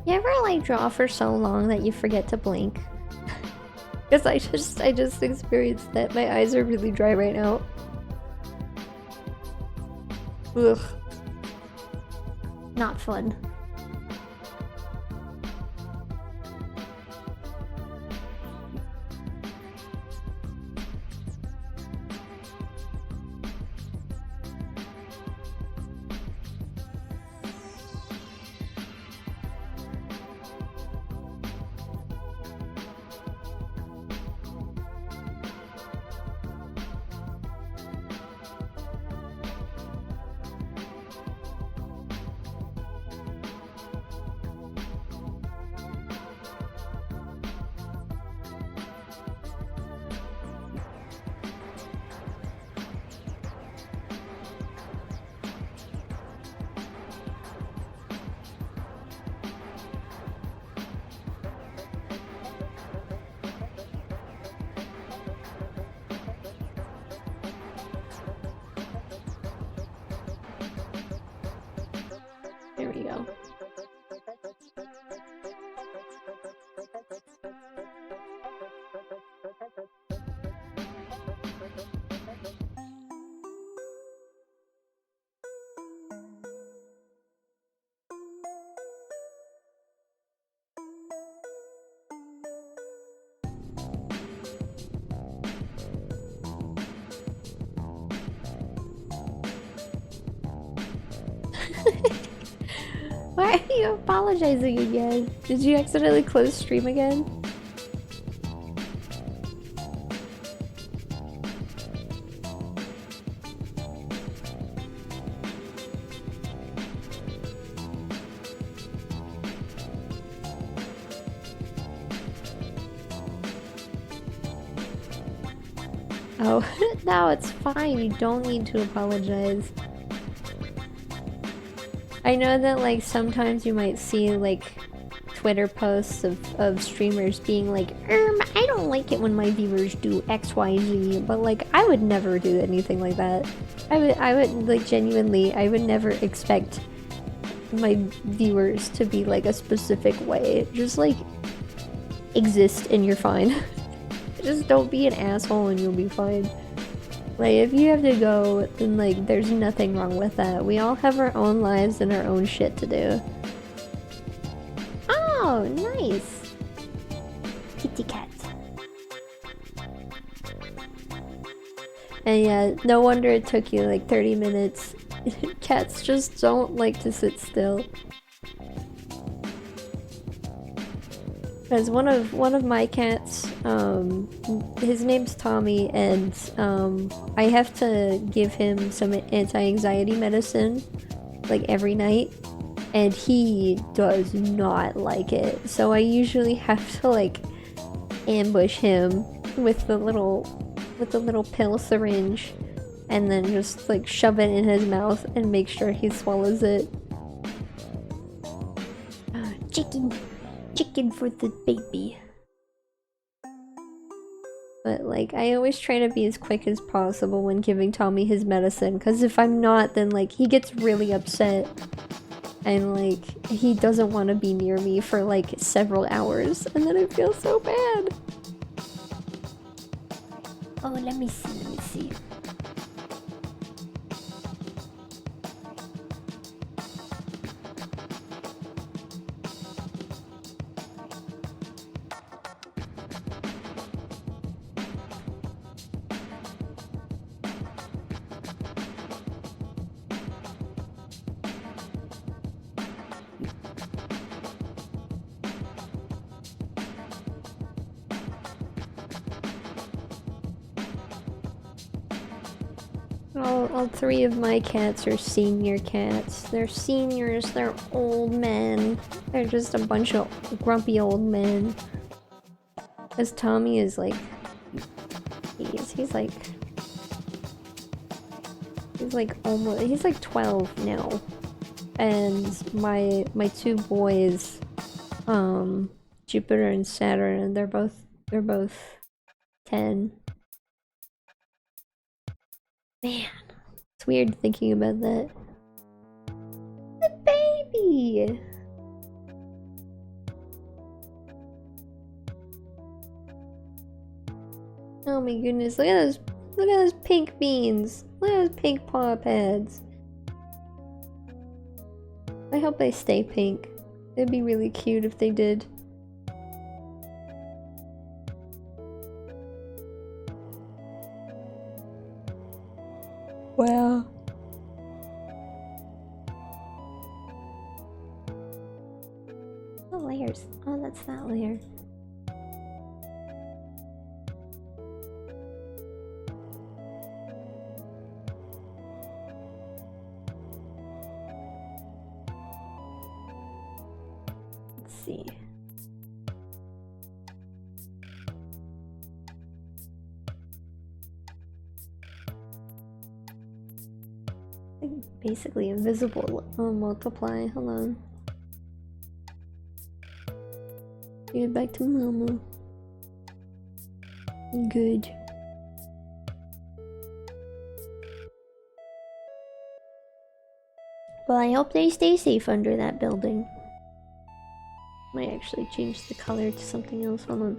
You ever like draw for so long that you forget to blink? Because I just experienced that. My eyes are really dry right now. Ugh. Not fun. There we go. Why are you apologizing again? Did you accidentally close stream again? Oh, no, it's fine. You don't need to apologize. I know that like sometimes you might see like Twitter posts of streamers being like, I don't like it when my viewers do XYZ, but like I would never do anything like that. I would like genuinely, I would never expect my viewers to be like a specific way. Just like exist and you're fine. Just don't be an asshole and you'll be fine. Like, if you have to go, then like, there's nothing wrong with that. We all have our own lives and our own shit to do. Oh, nice! Kitty cat. And yeah, no wonder it took you like 30 minutes. Cats just don't like to sit still. Because one of my cats, his name's Tommy, and I have to give him some anti-anxiety medicine like every night, and he does not like it. So I usually have to like ambush him with the little pill syringe, and then just like shove it in his mouth and make sure he swallows it. Chicken for the baby. But like, I always try to be as quick as possible when giving Tommy his medicine, because if I'm not, then like he gets really upset and like he doesn't want to be near me for like several hours, and then I feel so bad. Oh, let me see. All three of my cats are senior cats. They're seniors, they're old men. They're just a bunch of grumpy old men. Because Tommy is like... He's like almost... He's like 12 now. And my two boys, Jupiter and Saturn, they're both 10. Man, it's weird thinking about that. The baby! Oh my goodness, look at those pink beans. Look at those pink paw pads. I hope they stay pink. It'd be really cute if they did. Wow. The layers. Oh, that's that layer. Let's see. Basically invisible multiply. Hold on. Give it back to Mama. Good. Well, I hope they stay safe under that building. Might actually change the color to something else. Hold on.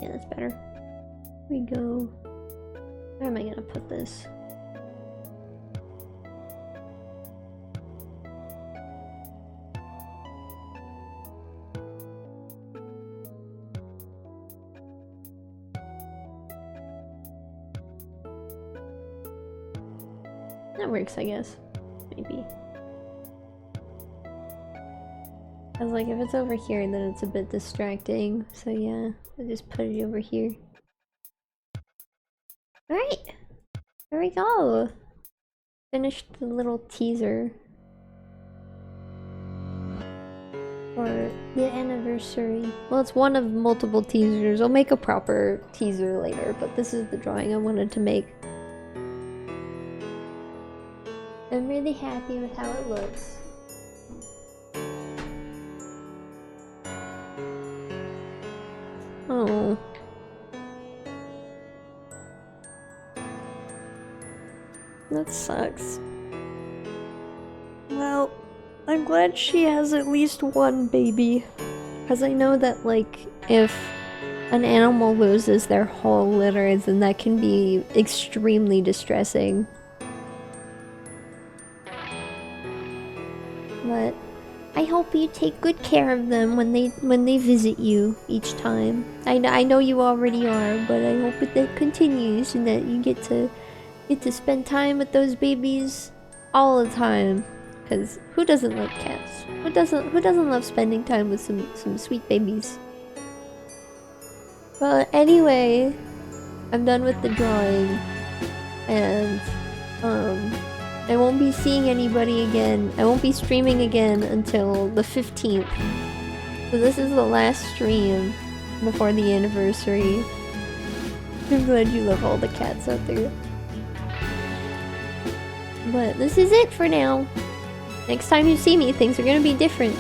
Yeah, that's better. Here we go. Where am I gonna put this? That works, I guess. Maybe. I was like, if it's over here, then it's a bit distracting. So yeah, I'll just put it over here. Alright! There we go! Finished the little teaser. For the anniversary. Well, it's one of multiple teasers. I'll make a proper teaser later, but this is the drawing I wanted to make. I'm really happy with how it looks. Oh. That sucks. Well, I'm glad she has at least one baby. Because I know that, like, if an animal loses their whole litter, then that can be extremely distressing. But I hope you take good care of them when they visit you each time. I know you already are, but I hope that continues and that you get to spend time with those babies all the time. Cause who doesn't like cats? Who doesn't love spending time with some sweet babies? But anyway, I'm done with the drawing, and I won't be seeing anybody again. I won't be streaming again until the 15th. So this is the last stream before the anniversary. I'm glad you love all the cats out there. But this is it for now. Next time you see me, things are gonna be different.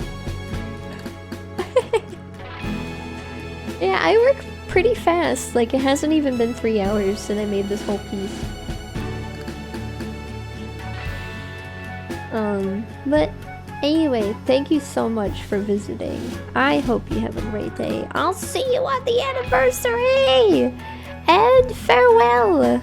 Yeah, I work pretty fast. Like, it hasn't even been 3 hours since I made this whole piece. But anyway, thank you so much for visiting. I hope you have a great day. I'll see you on the anniversary! And farewell!